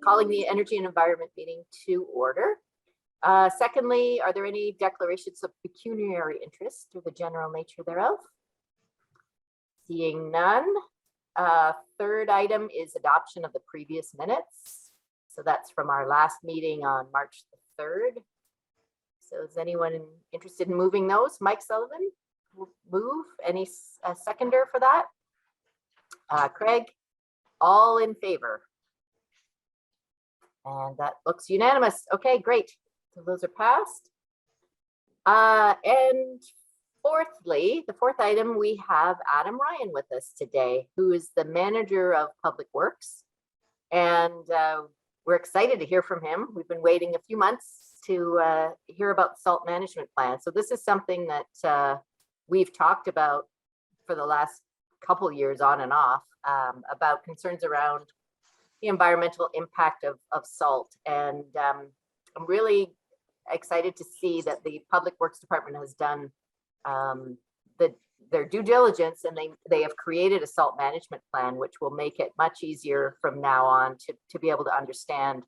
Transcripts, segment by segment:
calling the Energy and Environment meeting to order. Secondly, are there any declarations of pecuniary interest or the general nature thereof? Seeing none. Third item is adoption of the previous minutes. So that's from our last meeting on March the 3rd. So is anyone interested in moving those? Mike Sullivan will move. Any seconder for that? Craig, all in favor? And that looks unanimous. Okay, great. So those are passed. And fourthly, the fourth item, we have Adam Ryan with us today, who is the manager of Public Works. And we're excited to hear from him. We've been waiting a few months to hear about the salt management plan. So this is something that we've talked about for the last couple years on and off, about concerns around the environmental impact of salt. And I'm really excited to see that the Public Works Department has done their due diligence, and they have created a salt management plan, which will make it much easier from now on to be able to understand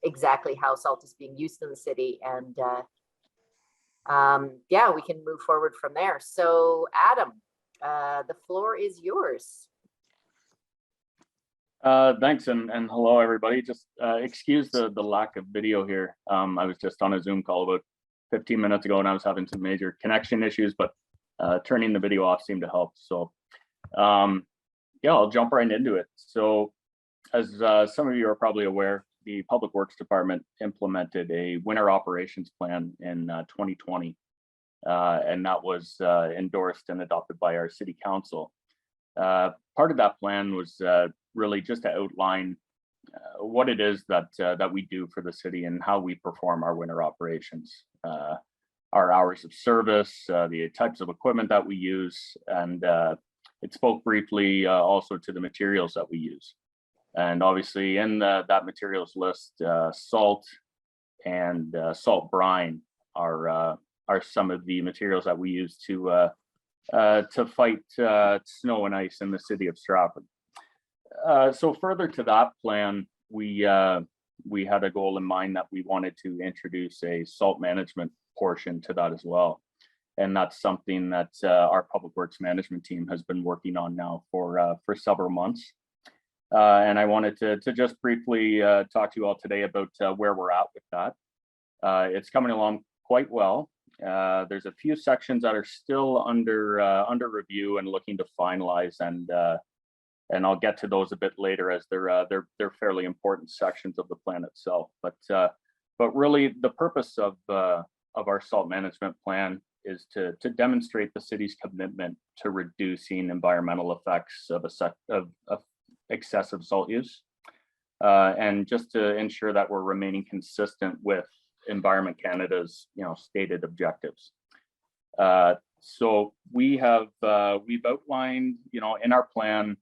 exactly how salt is being used in the city. And yeah, we can move forward from there. So Adam, the floor is yours. Thanks, and hello everybody. Just excuse the lack of video here. I was just on a Zoom call about 15 minutes ago and I was having some major connection issues, but turning the video off seemed to help. So yeah, I'll jump right into it. So as some of you are probably aware, the Public Works Department implemented a winter operations plan in 2020, and that was endorsed and adopted by our City Council. Part of that plan was really just to outline what it is that we do for the city and how we perform our winter operations, our hours of service, the types of equipment that we use, and it spoke briefly also to the materials that we use. And obviously in that materials list, salt and salt brine are some of the materials that we use to fight snow and ice in the city of Stratford. So further to that plan, we had a goal in mind that we wanted to introduce a salt management portion to that as well. And that's something that our Public Works Management team has been working on now for several months. And I wanted to just briefly talk to you all today about where we're at with that. It's coming along quite well. There's a few sections that are still under review and looking to finalize, and I'll get to those a bit later, as they're fairly important sections of the plan itself. But really the purpose of our salt management plan is to demonstrate the city's commitment to reducing environmental effects of excessive salt use, and just to ensure that we're remaining consistent with Environment Canada's stated objectives. So we've outlined in our plan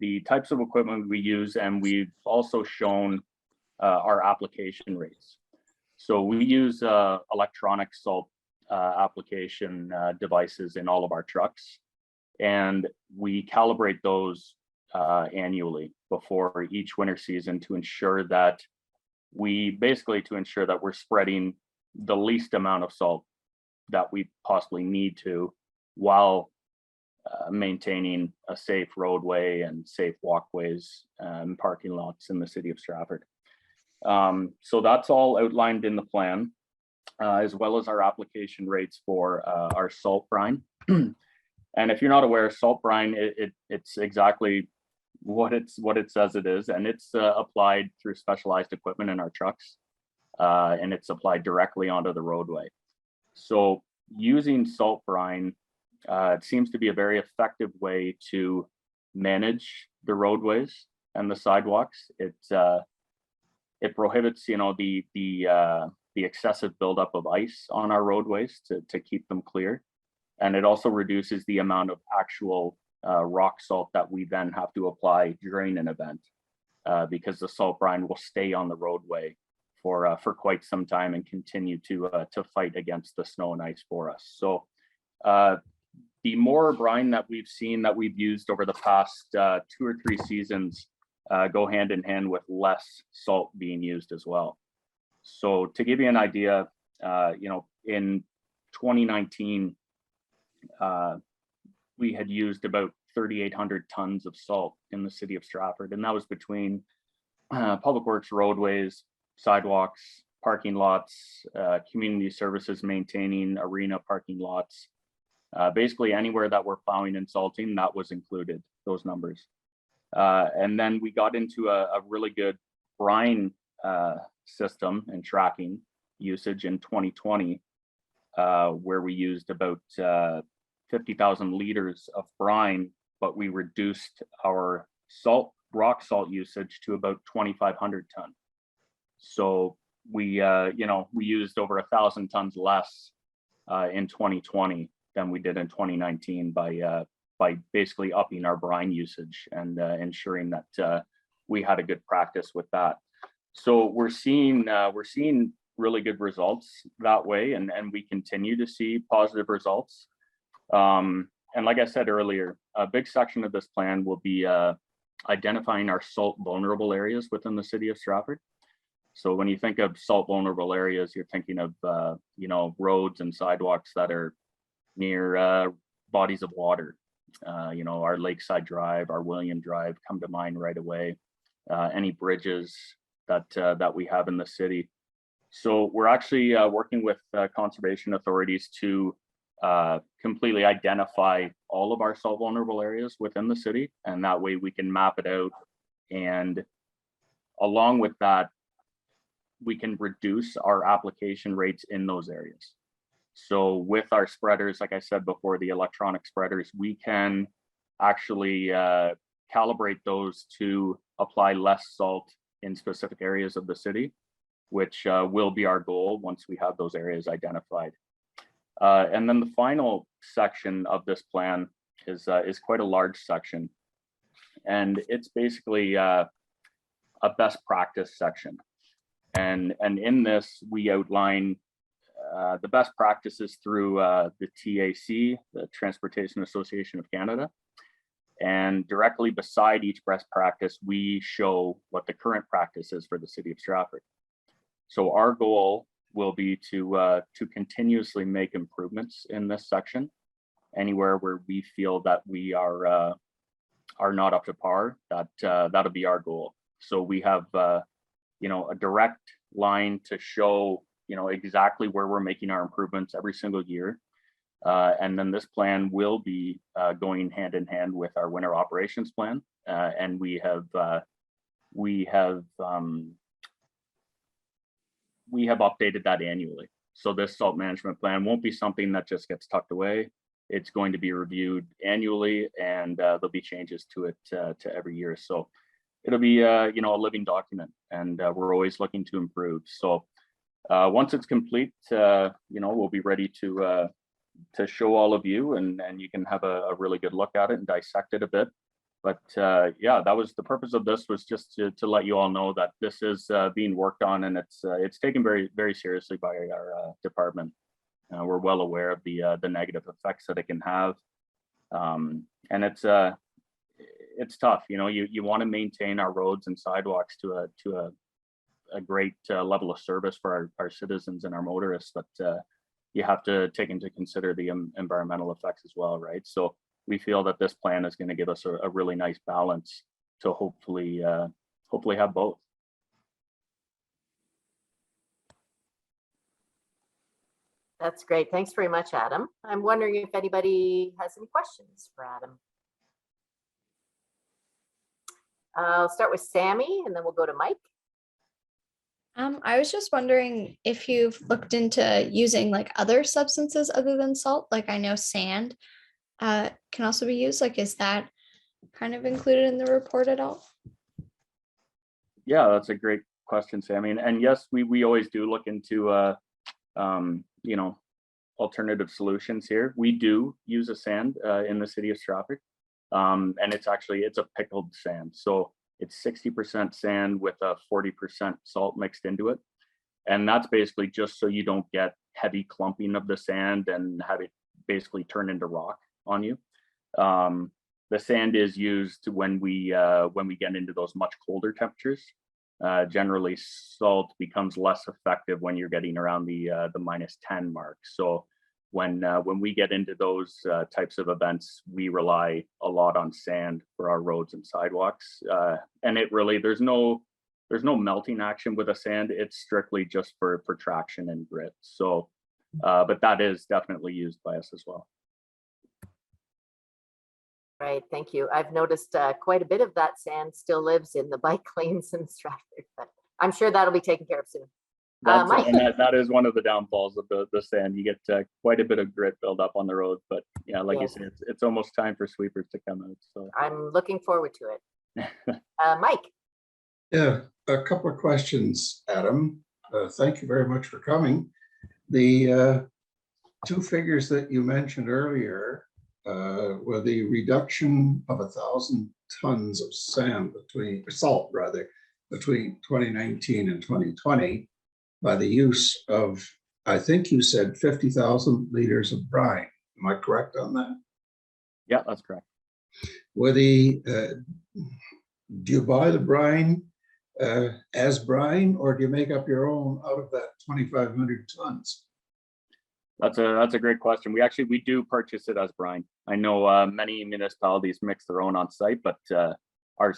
the types of equipment we use, and we've also shown our application rates. So we use electronic salt application devices in all of our trucks, and we calibrate those annually before each winter season to ensure that we're spreading the least amount of salt that we possibly need to, while maintaining a safe roadway and safe walkways and parking lots in the city of Stratford. So that's all outlined in the plan, as well as our application rates for our salt brine. And if you're not aware, salt brine, it's exactly what it says it is, and it's applied through specialized equipment in our trucks, and it's applied directly onto the roadway. So using salt brine, it seems to be a very effective way to manage the roadways and the sidewalks. It prohibits the excessive buildup of ice on our roadways to keep them clear, and it also reduces the amount of actual rock salt that we then have to apply during an event, because the salt brine will stay on the roadway for quite some time and continue to fight against the snow and ice for us. So the more brine that we've used over the past 2 or 3 seasons go hand in hand with less salt being used as well. So to give you an idea, in 2019, we had used about 3,800 tons of salt in the city of Stratford, and that was between public works, roadways, sidewalks, parking lots, community services, maintaining arena parking lots. Basically anywhere that we're plowing and salting, that was included, those numbers. And then we got into a really good brine system and tracking usage in 2020, where we used about 50,000 liters of brine, but we reduced our rock salt usage to about 2,500 tons. So we used over 1,000 tons less in 2020 than we did in 2019 by basically upping our brine usage and ensuring that we had a good practice with that. So we're seeing really good results that way, and we continue to see positive results. And like I said earlier, a big section of this plan will be identifying our salt vulnerable areas within the city of Stratford. So when you think of salt vulnerable areas, you're thinking of roads and sidewalks that are near bodies of water. Our Lakeside Drive, our William Drive come to mind right away. Any bridges that we have in the city. So we're actually working with conservation authorities to completely identify all of our salt vulnerable areas within the city, and that way we can map it out, and along with that we can reduce our application rates in those areas. So with our spreaders, like I said before, the electronic spreaders, we can actually calibrate those to apply less salt in specific areas of the city, which will be our goal once we have those areas identified. And then the final section of this plan is quite a large section, and it's basically a best practice section. And in this, we outline the best practices through the TAC, the Transportation Association of Canada. And directly beside each best practice, we show what the current practice is for the city of Stratford. So our goal will be to continuously make improvements in this section. Anywhere where we feel that we are not up to par, that'll be our goal. So we have a direct line to show exactly where we're making our improvements every single year. And then this plan will be going hand in hand with our winter operations plan. And we have updated that annually. So this salt management plan won't be something that just gets tucked away. It's going to be reviewed annually, and there'll be changes to it to every year. So it'll be a living document, and we're always looking to improve. So once it's complete, we'll be ready to show all of you, and you can have a really good look at it and dissect it a bit. But yeah, that was the purpose of this, was just to let you all know that this is being worked on, and it's taken very, very seriously by our department. We're well aware of the negative effects that it can have, and it's tough. You want to maintain our roads and sidewalks to a great level of service for our citizens and our motorists, but you have to take into consider the environmental effects as well, right? So we feel that this plan is going to give us a really nice balance to hopefully have both. That's great. Thanks very much, Adam. I'm wondering if anybody has any questions for Adam. I'll start with Sammy, and then we'll go to Mike. I was just wondering if you've looked into using like other substances other than salt. Like I know sand can also be used. Like, is that kind of included in the report at all? Yeah, that's a great question, Sammy. And yes, we always do look into alternative solutions here. We do use a sand in the city of Stratford, and it's a pickled sand. So it's 60% sand with a 40% salt mixed into it. And that's basically just so you don't get heavy clumping of the sand and have it basically turn into rock on you. The the sand is used when we get into those much colder temperatures. Generally, salt becomes less effective when you're getting around the -10 mark. So when we get into those types of events, we rely a lot on sand for our roads and sidewalks. And it really, there's no melting action with a sand. It's strictly just for traction and grit. So, but that is definitely used by us as well. Right, thank you. I've noticed quite a bit of that sand still lives in the bike lanes in Stratford, but I'm sure that'll be taken care of soon. Mike. And that is one of the downfalls of the sand. You get quite a bit of grit build up on the road, but yeah, like you said, it's almost time for sweepers to come out. So I'm looking forward to it. Mike. Yeah, a couple of questions, Adam. Thank you very much for coming. The two figures that you mentioned earlier were the reduction of 1,000 tons of salt between 2019 and 2020 by the use of, I think you said 50,000 liters of brine. Am I correct on that? Yeah, that's correct. Do you buy the brine as brine, or do you make up your own out of that 2,500 tons? That's a great question. We do purchase it as brine. I know many municipalities mix their own on site, but our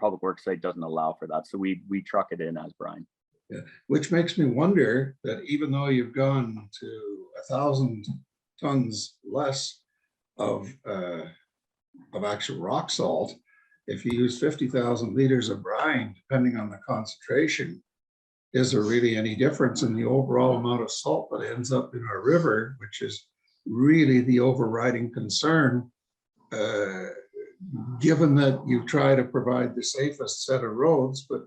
public works site doesn't allow for that. So we truck it in as brine. Yeah. Which makes me wonder that even though you've gone to 1,000 tons less of actual rock salt, if you use 50,000 liters of brine, depending on the concentration, is there really any difference in the overall amount of salt that ends up in our river, which is really the overriding concern, given that you try to provide the safest set of roads, but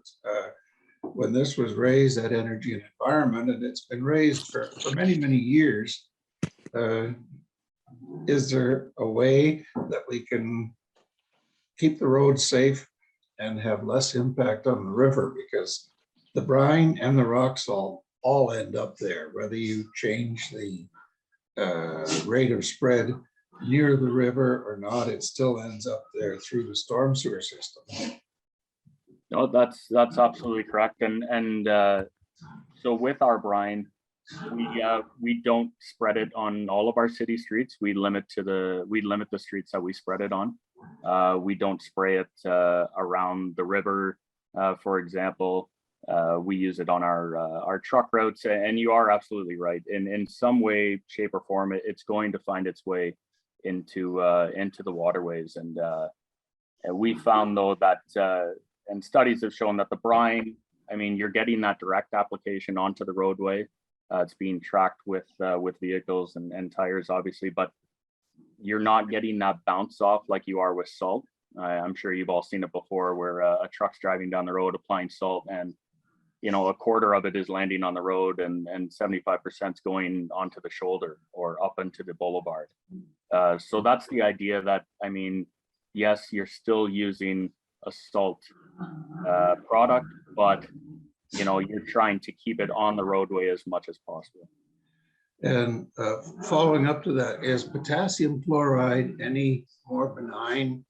when this was raised at Energy and Environment, and it's been raised for many, many years, is there a way that we can keep the roads safe and have less impact on the river? Because the brine and the rock salt all end up there, whether you change the rate of spread near the river or not, it still ends up there through the storm sewer system. No, that's absolutely correct. And so with our brine, we don't spread it on all of our city streets. We limit the streets that we spread it on. We don't spray it around the river, for example. We use it on our truck routes, and you are absolutely right. In some way, shape, or form, it's going to find its way into the waterways. And we found though that, and studies have shown that the brine, I mean, you're getting that direct application onto the roadway. It's being tracked with vehicles and tires, obviously, but you're not getting that bounce off like you are with salt. I'm sure you've all seen it before, where a truck's driving down the road applying salt, and a quarter of it is landing on the road, and 75% is going onto the shoulder or up into the boulevard. So that's the idea that, I mean, yes, you're still using a salt product, but you're trying to keep it on the roadway as much as possible. And following up to that, is potassium chloride any more benign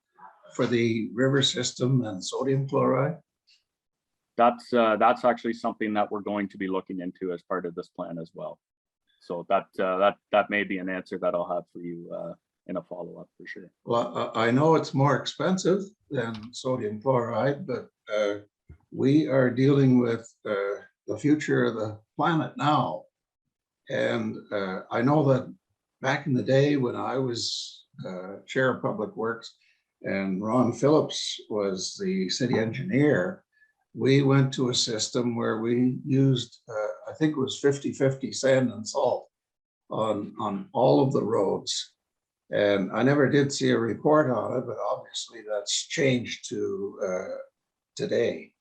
for the river system than sodium chloride? That's actually something that we're going to be looking into as part of this plan as well. So that may be an answer that I'll have for you in a follow-up for sure. Well, I know it's more expensive than sodium chloride, but we are dealing with the future of the planet now. And I know that back in the day when I was chair of public works and Ron Phillips was the city engineer, we went to a system where we used, I think it was 50-50 sand and salt on all of the roads. And I never did see a report on it, but obviously that's changed to today.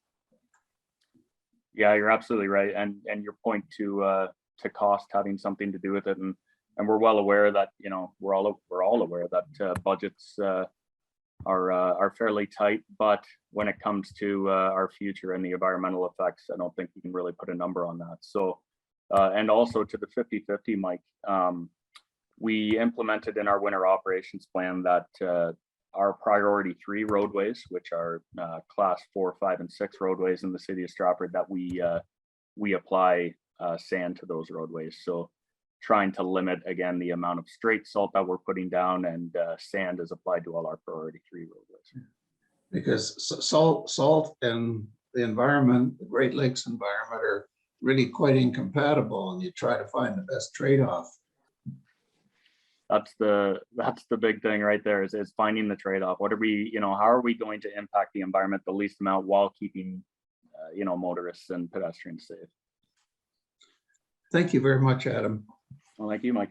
Yeah, you're absolutely right. And your point to cost having something to do with it. And we're well aware that, we're all aware that budgets are fairly tight, but when it comes to our future and the environmental effects, I don't think you can really put a number on that. So, and also to the 50-50, Mike, we implemented in our winter operations plan that our priority 3 roadways, which are class 4, 5, and 6 roadways in the city of Stratford, that we apply sand to those roadways. So trying to limit again the amount of straight salt that we're putting down, and sand is applied to all our priority 3 roadways. Because salt and the environment, the Great Lakes environment, are really quite incompatible, and you try to find the best trade-off. That's the big thing right there, is finding the trade-off. What are we, how are we going to impact the environment the least amount while keeping motorists and pedestrians safe? Thank you very much, Adam. Well, thank you, Mike.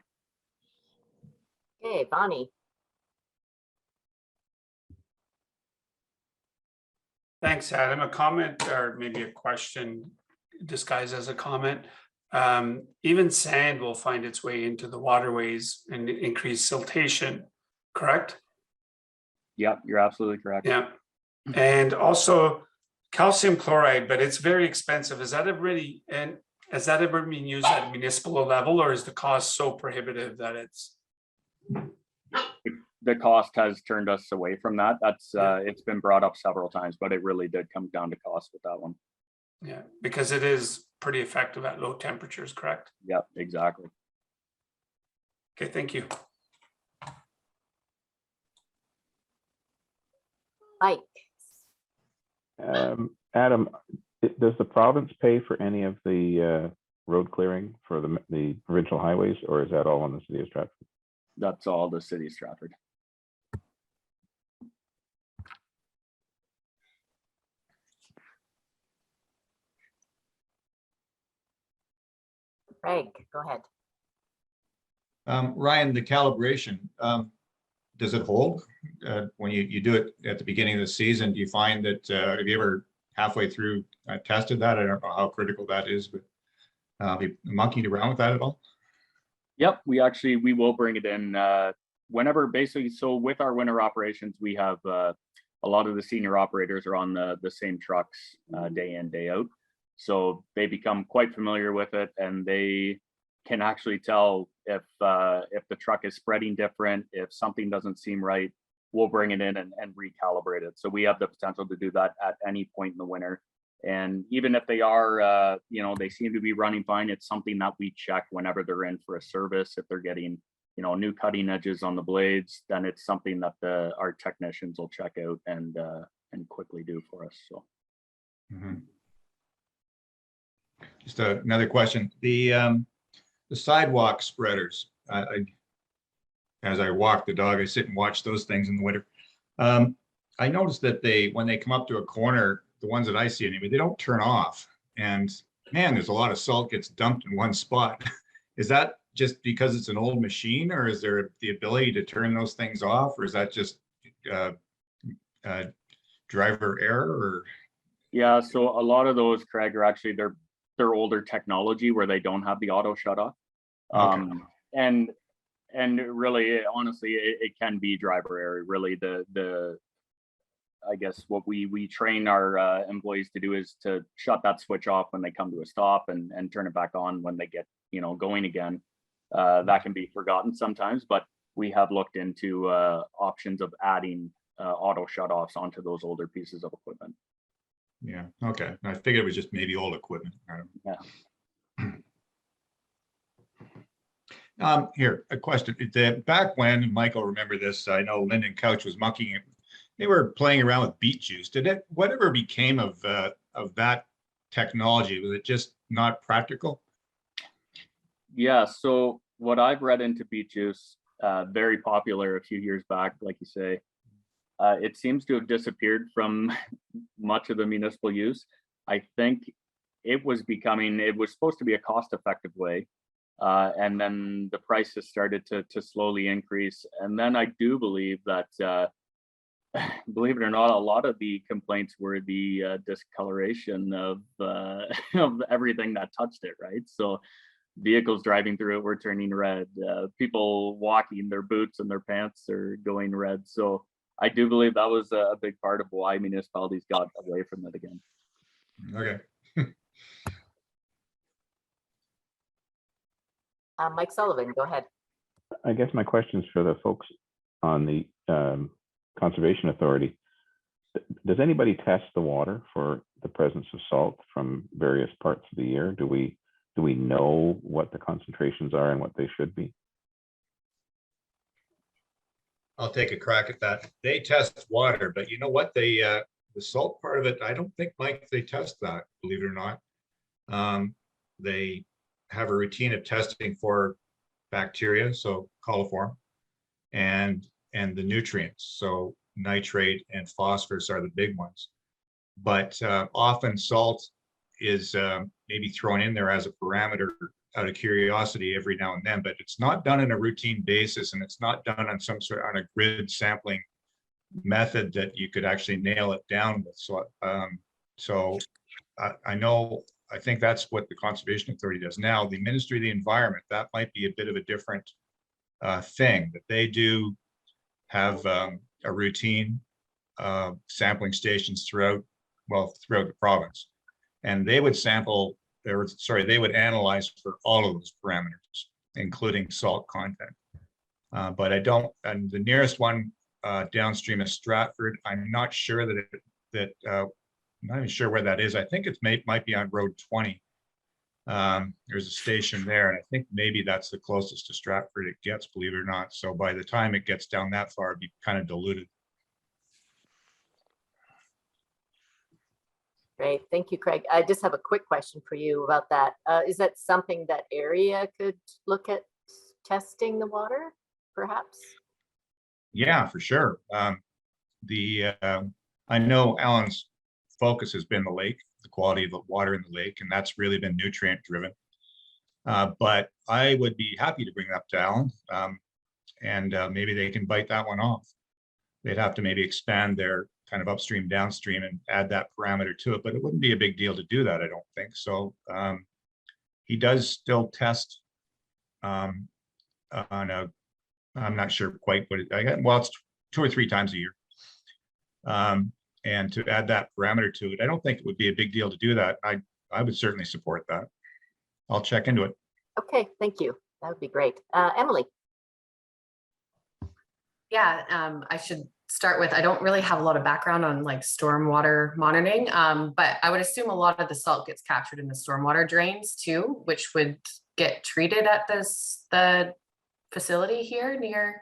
Okay, Bonnie. Thanks, Adam. A comment, or maybe a question disguised as a comment. Even sand will find its way into the waterways and increase siltation, correct? Yeah, you're absolutely correct. Yeah. And also calcium chloride, but it's very expensive. Has that ever been used at municipal level, or is the cost so prohibitive that it's? The cost has turned us away from that. That's it's been brought up several times, but it really did come down to cost with that one. Yeah, because it is pretty effective at low temperatures, correct? Yep, exactly. Okay, thank you. Mike. Adam, does the province pay for any of the road clearing for the provincial highways, or is that all on the city of Stratford? That's all the city of Stratford. Craig, go ahead. Ryan, the calibration, does it hold when you do it at the beginning of the season? Do you find that, have you ever halfway through tested that? I don't know how critical that is, but have you monkeyed around with that at all? Yep, we will bring it in whenever, basically. So with our winter operations, we have a lot of the senior operators are on the same trucks day in, day out. So they become quite familiar with it, and they can actually tell if the truck is spreading different, if something doesn't seem right. We'll bring it in and recalibrate it. So we have the potential to do that at any point in the winter. And even if they are, they seem to be running fine, it's something that we check whenever they're in for a service. If they're getting, new cutting edges on the blades, then it's something that our technicians will check out and quickly do for us. So. Mm-hmm. Just another question. The sidewalk spreaders. As I walk the dog, I sit and watch those things in the winter. I noticed that when they come up to a corner, the ones that I see anyway, they don't turn off. And man, there's a lot of salt gets dumped in one spot. Is that just because it's an old machine, or is there the ability to turn those things off, or is that just driver error? Or? Yeah, so a lot of those, Craig, are actually they're older technology where they don't have the auto shut off. Okay. And really, honestly, it can be driver error. Really, I guess what we train our employees to do is to shut that switch off when they come to a stop and turn it back on when they get going again. That can be forgotten sometimes, but we have looked into options of adding auto shut offs onto those older pieces of equipment. Yeah. Okay. I figured it was just maybe old equipment. Yeah. Here, a question. Back when, Michael, remember this, I know Lyndon Couch was monkeying. They were playing around with beet juice. Whatever became of that technology? Was it just not practical? Yeah. So what I've read into beet juice, very popular a few years back, like you say, it seems to have disappeared from much of the municipal use. I think it was supposed to be a cost-effective way. And then the prices started to slowly increase. And then I do believe that, believe it or not, a lot of the complaints were the discoloration of everything that touched it, right? So vehicles driving through it were turning red. People walking, their boots and their pants are going red. So I do believe that was a big part of why municipalities got away from it again. Okay. Mike Sullivan, go ahead. I guess my question is for the folks on the Conservation Authority. Does anybody test the water for the presence of salt from various parts of the year? Do we know what the concentrations are and what they should be? I'll take a crack at that. They test water, but you know what? They the salt part of it, I don't think, Mike, they test that, believe it or not. They have a routine of testing for bacteria, so coliform, and the nutrients. So nitrate and phosphorus are the big ones. But often salt is maybe thrown in there as a parameter out of curiosity every now and then, but it's not done on a routine basis, and it's not done on some sort on a grid sampling method that you could actually nail it down with. So I know, I think that's what the Conservation Authority does. Now, the Ministry of the Environment, that might be a bit of a different thing, that they do have a routine sampling stations throughout the province. And they would sample, they would analyze for all of those parameters, including salt content. But I don't, and the nearest one downstream is Stratford. I'm not sure I'm not even sure where that is. I think it might be on Road 20. There's a station there, and I think maybe that's the closest to Stratford it gets, believe it or not. So by the time it gets down that far, it'd be kind of diluted. Great, thank you, Craig. I just have a quick question for you about that. Is that something that area could look at testing the water, perhaps? Yeah, for sure. I know Alan's focus has been the lake, the quality of the water in the lake, and that's really been nutrient driven. But I would be happy to bring it up to Alan, and maybe they can bite that one off. They'd have to maybe expand their kind of upstream, downstream, and add that parameter to it, but it wouldn't be a big deal to do that, I don't think. So he does still test on a, I'm not sure quite what it's 2 or 3 times a year. And to add that parameter to it, I don't think it would be a big deal to do that. I would certainly support that. I'll check into it. Okay, thank you. That would be great. Emily. Yeah, I should start with, I don't really have a lot of background on like stormwater monitoring, but I would assume a lot of the salt gets captured in the stormwater drains too, which would get treated at the facility here near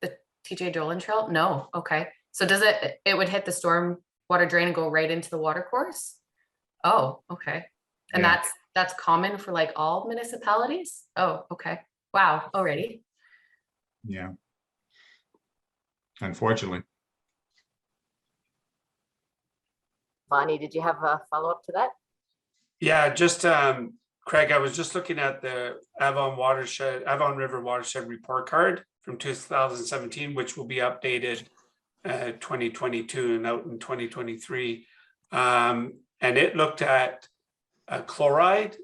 the TJ Dolan Trail? No, okay. So does it would hit the stormwater drain and go right into the water course? Oh, okay. And Yeah. that's common for like all municipalities? Oh, okay. Wow, already. Yeah. Unfortunately. Bonnie, did you have a follow-up to that? Yeah, just Craig, I was just looking at the Avon River Watershed report card from 2017, which will be updated 2022 and out in 2023. And it looked at chloride,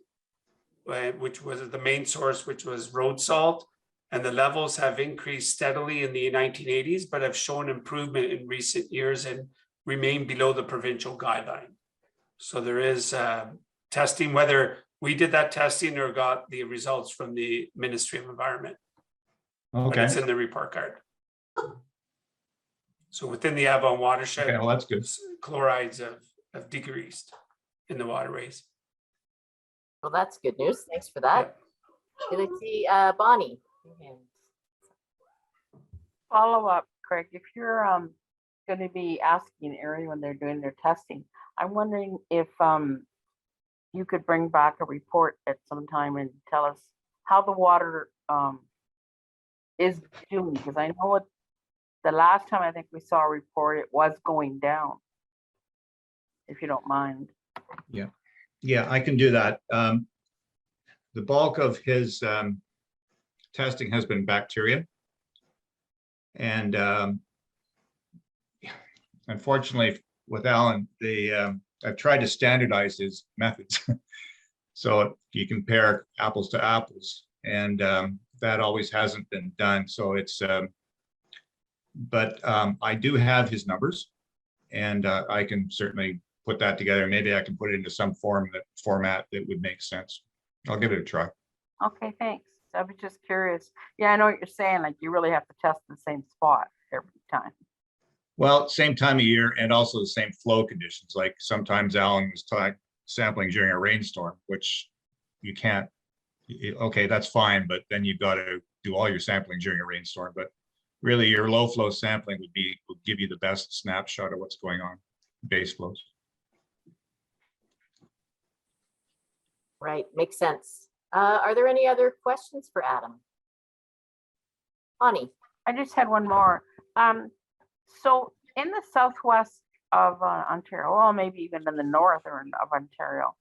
which was the main source, which was road salt. And the levels have increased steadily in the 1980s, but have shown improvement in recent years and remain below the provincial guideline. So there is testing, whether we did that testing or got the results from the Ministry of Environment. But Okay. it's in the report card. So within the Avon watershed, Okay, well, that's good. chlorides have decreased in the waterways. Well, that's good news. Thanks for that. Did I see Bonnie? Follow up, Craig, if you're going to be asking the area when they're doing their testing, I'm wondering if you could bring back a report at some time and tell us how the water is doing, because I know the last time I think we saw a report, it was going down, if you don't mind. Yeah, I can do that. The bulk of his testing has been bacteria. And unfortunately with Alan, I've tried to standardize his methods. So you compare apples to apples, and that always hasn't been done. So it's, but I do have his numbers, and I can certainly put that together. Maybe I can put it into some format that would make sense. I'll give it a try. Okay, thanks. I was just curious. Yeah, I know what you're saying, like you really have to test the same spot every time. Well, same time of year and also the same flow conditions. Like sometimes Alan was sampling during a rainstorm, which you can't, okay, that's fine, but then you've got to do all your sampling during a rainstorm. But really your low flow sampling would give you the best snapshot of what's going on, base flows. Right, makes sense. Are there any other questions for Adam? Bonnie? I just had one more. So in the southwest of Ontario, well, maybe even in the northern of Ontario,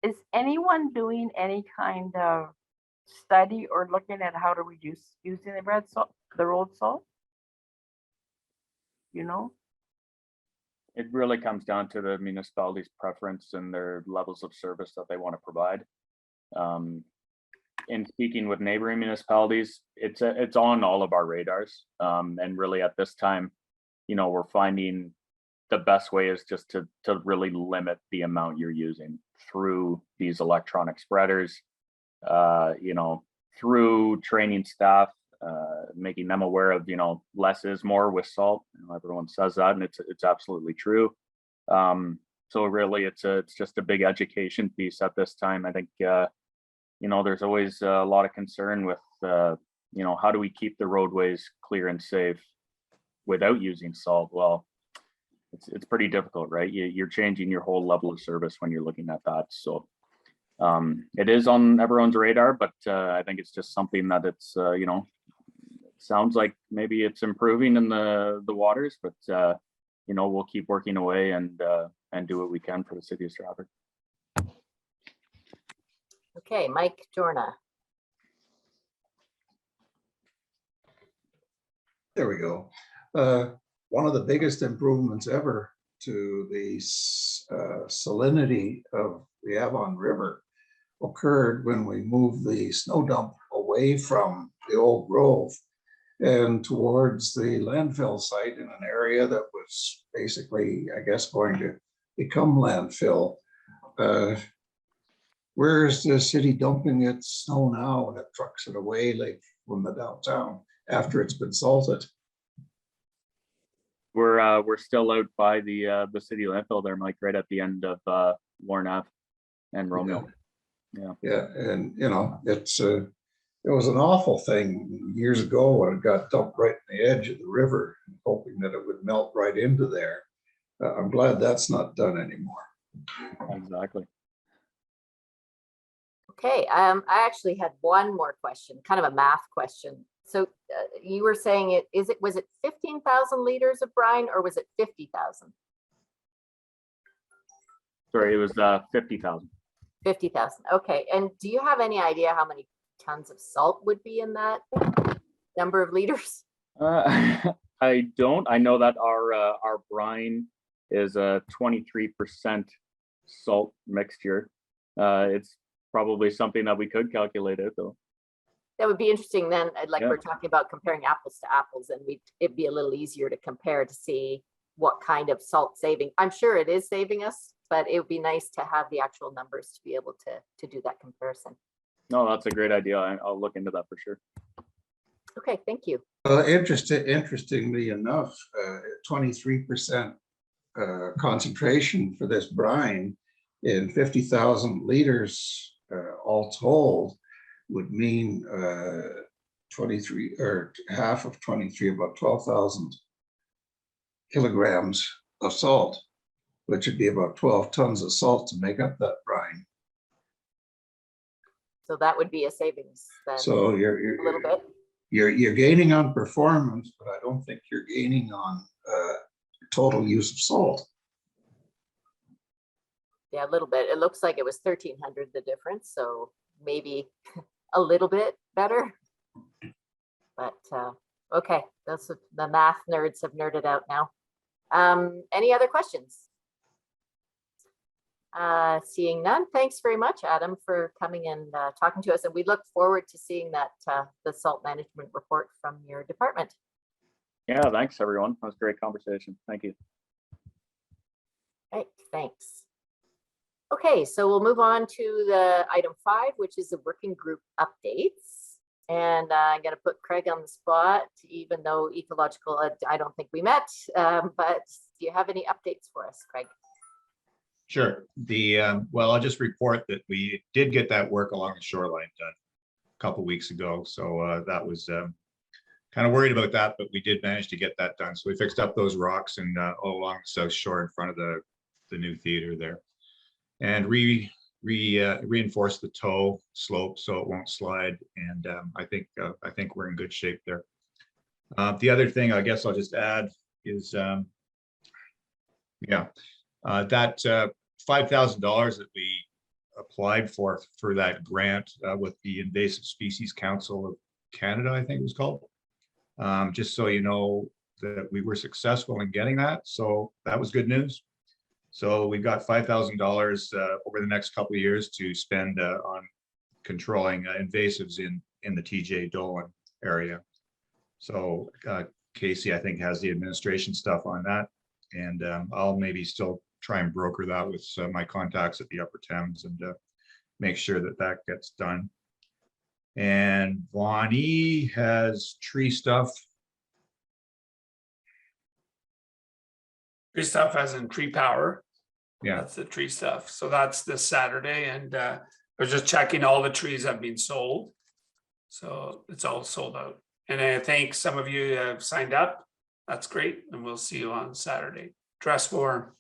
is anyone doing any kind of study or looking at how to reduce using the road salt? You know? It really comes down to the municipality's preference and their levels of service that they want to provide. In speaking with neighboring municipalities, it's on all of our radars. And really at this time, we're finding the best way is just to really limit the amount you're using through these electronic spreaders, through training staff, making them aware of, less is more with salt. Everyone says that, and it's absolutely true. So really it's just a big education piece at this time. I think, there's always a lot of concern with, how do we keep the roadways clear and safe without using salt? Well, it's pretty difficult, right? You're changing your whole level of service when you're looking at that. So it is on everyone's radar, but I think it's just something that it's, sounds like maybe it's improving in the waters, but we'll keep working away and do what we can for the city of Stratford. Okay, Mike Jorna. There we go. One of the biggest improvements ever to the salinity of the Avon River occurred when we moved the snow dump away from the old grove and towards the landfill site in an area that was basically, I guess, going to become landfill. Where is the city dumping its snow now when it trucks it away like from the downtown after it's been salted? We're still out by the city landfill there, Mike, right at the end of Warren Ave and Romeo. Yeah, and it was an awful thing years ago when it got dumped right in the edge of the river, hoping that it would melt right into there. I'm glad that's not done anymore. Exactly. Okay, I actually had one more question, kind of a math question. So you were saying was it 15,000 liters of brine or was it 50,000? Sorry, it was 50,000. 50,000. Okay, and do you have any idea how many tons of salt would be in that number of liters? I don't. I know that our brine is a 23% salt mixture. It's probably something that we could calculate it though. That would be interesting then, like Yeah. we're talking about comparing apples to apples, and it'd be a little easier to compare to see what kind of salt saving. I'm sure it is saving us, but it would be nice to have the actual numbers to be able to do that comparison. No, that's a great idea. I'll look into that for sure. Okay, thank you. Interestingly enough, 23% concentration for this brine in 50,000 liters all told would mean 23 or half of 23, about 12,000 kilograms of salt, which would be about 12 tons of salt to make up that brine. So that would be a savings then. So a little bit. You're gaining on performance, but I don't think you're gaining on total use of salt. Yeah, a little bit. It looks like it was 1,300 the difference, so maybe a little bit better. But okay, that's the math nerds have nerded out now. Any other questions? Seeing none, thanks very much, Adam, for coming and talking to us. And we look forward to seeing that the salt management report from your department. Yeah, thanks everyone. That was a great conversation. Thank you. Right, thanks. Okay, so we'll move on to the item 5, which is the working group updates. And I'm going to put Craig on the spot, even though ecological, I don't think we met. But do you have any updates for us, Craig? Sure. Well, I'll just report that we did get that work along the shoreline done a couple weeks ago. So that was kind of worried about that, but we did manage to get that done. So we fixed up those rocks and all along the south shore in front of the new theater there, and reinforced the toe slope so it won't slide. And I think we're in good shape there. The other thing I guess I'll just add is that $5,000 that we applied for that grant with the Invasive Species Council of Canada, I think it was called. Just so you know that we were successful in getting that. So that was good news. So we got $5,000 over the next couple of years to spend on controlling invasives in the TJ Dolan area. So Casey, I think, has the administration stuff on that. And I'll maybe still try and broker that with my contacts at the Upper Thames and make sure that that gets done. And Bonnie has tree stuff. Tree stuff as in tree power. Yeah, That's the tree stuff. So that's this Saturday, and I was just checking all the trees have been sold. So it's all sold out. And I think some of you have signed up. That's great. And we'll see you on Saturday. Dress warm.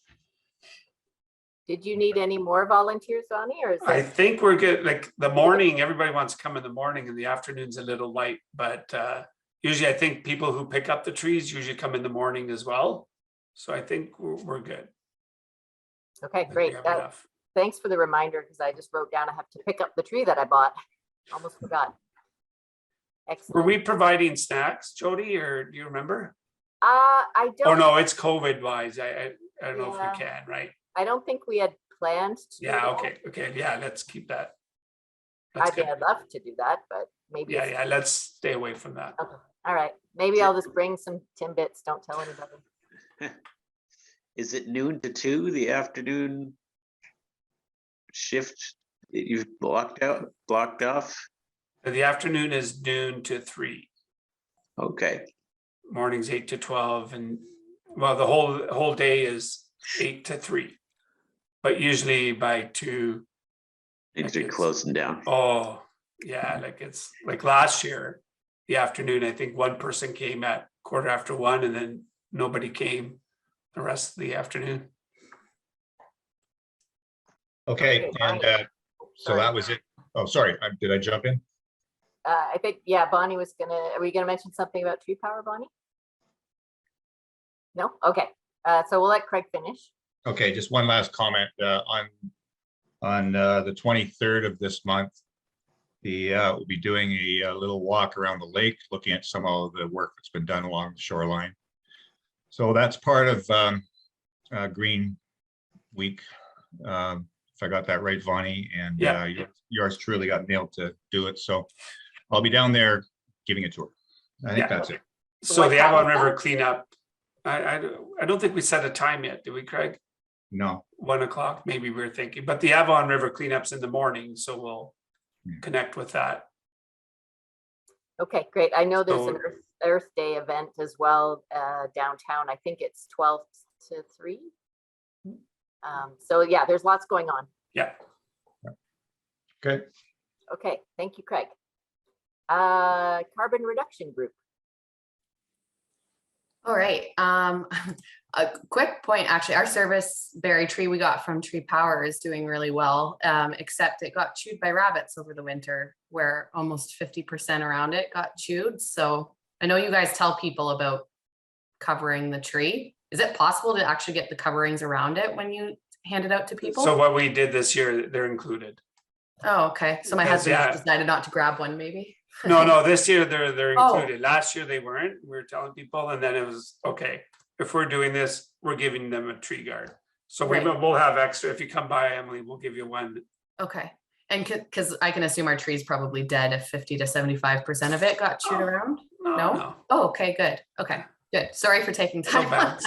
Did you need any more volunteers, Bonnie, or is I that? think we're good. Like the morning, everybody wants to come in the morning, and the afternoon's a little light, but usually I think people who pick up the trees usually come in the morning as well. So I think we're good. Okay, I think we great. have enough. Thanks for the reminder, because I just wrote down I have to pick up the tree that I bought. Almost forgot. Were Excellent. we providing snacks, Jody, or do you remember? I Or don't. no, it's COVID wise. I don't know if Yeah. we can, right? I don't think we had planned to. do Yeah, that. okay, yeah, let's keep that. That's I'd good. love to do that, but maybe. Yeah, it's- yeah, let's stay away from that. Okay. All right. Maybe I'll just bring some Timbits. Don't tell anybody. Is it noon to 2, the afternoon shift that you've blocked off? The afternoon is noon to 3. Okay, Morning's 8 to 12, and well, the whole day is 8 to 3. But usually by 2. things are closing down. Oh, yeah, like it's like last year, the afternoon, I think one person came at 1:15, and then nobody came the rest of the afternoon. okay, and so Sorry. that was it. Oh, sorry, did I jump in? I think, yeah, Bonnie was are we gonna mention something about tree power, Bonnie? No? Okay. So we'll let Craig finish. Okay, just one last comment on the 23rd of this month. We'll be doing a little walk around the lake, looking at some of the work that's been done along the shoreline. So that's part of Green Week. If I got that right, Vonnie, and Yeah. yours truly got nailed to do it. So I'll be down there giving a tour. I think Yeah. that's it. So What the time Avon is River that? cleanup, I don't think we set a time yet, did we, Craig? No, 1 o'clock, maybe we were thinking, but the Avon River cleanup's in the morning, so we'll Yeah. connect with that. Okay, great. I know there's an So- Earth Day event as well downtown. I think it's 12 to 3. So yeah, there's lots going on. Yeah, okay. Okay, thank you, Craig. Carbon reduction group. All right. A quick point, actually, our service berry tree we got from Tree Power is doing really well, except it got chewed by rabbits over the winter, where almost 50% around it got chewed. So I know you guys tell people about covering the tree. Is it possible to actually get the coverings around it when you hand it out to people? so what we did this year, they're included. Oh, okay. So my Because, husband yeah. decided not to grab one, maybe? No, this year they're Oh. included. Last year they weren't. We were telling people, and then it was, okay, if we're doing this, we're giving them a tree guard. So Right. we'll have extra. If you come by, Emily, we'll give you one. Okay. And because I can assume our tree's probably dead if 50 to 75% of it got chewed Oh. around. No? No. Oh, okay, good. Okay, good. Sorry for taking No time. bounce.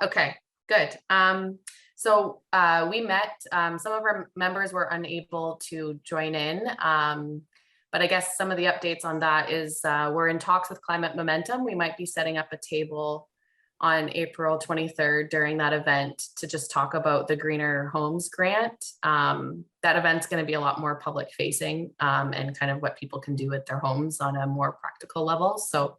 Okay, good. So we met, some of our members were unable to join in. But I guess some of the updates on that is we're in talks with Climate Momentum. We might be setting up a table on April 23rd during that event to just talk about the Greener Homes Grant. That event's going to be a lot more public facing and kind of what people can do with their homes on a more practical level. So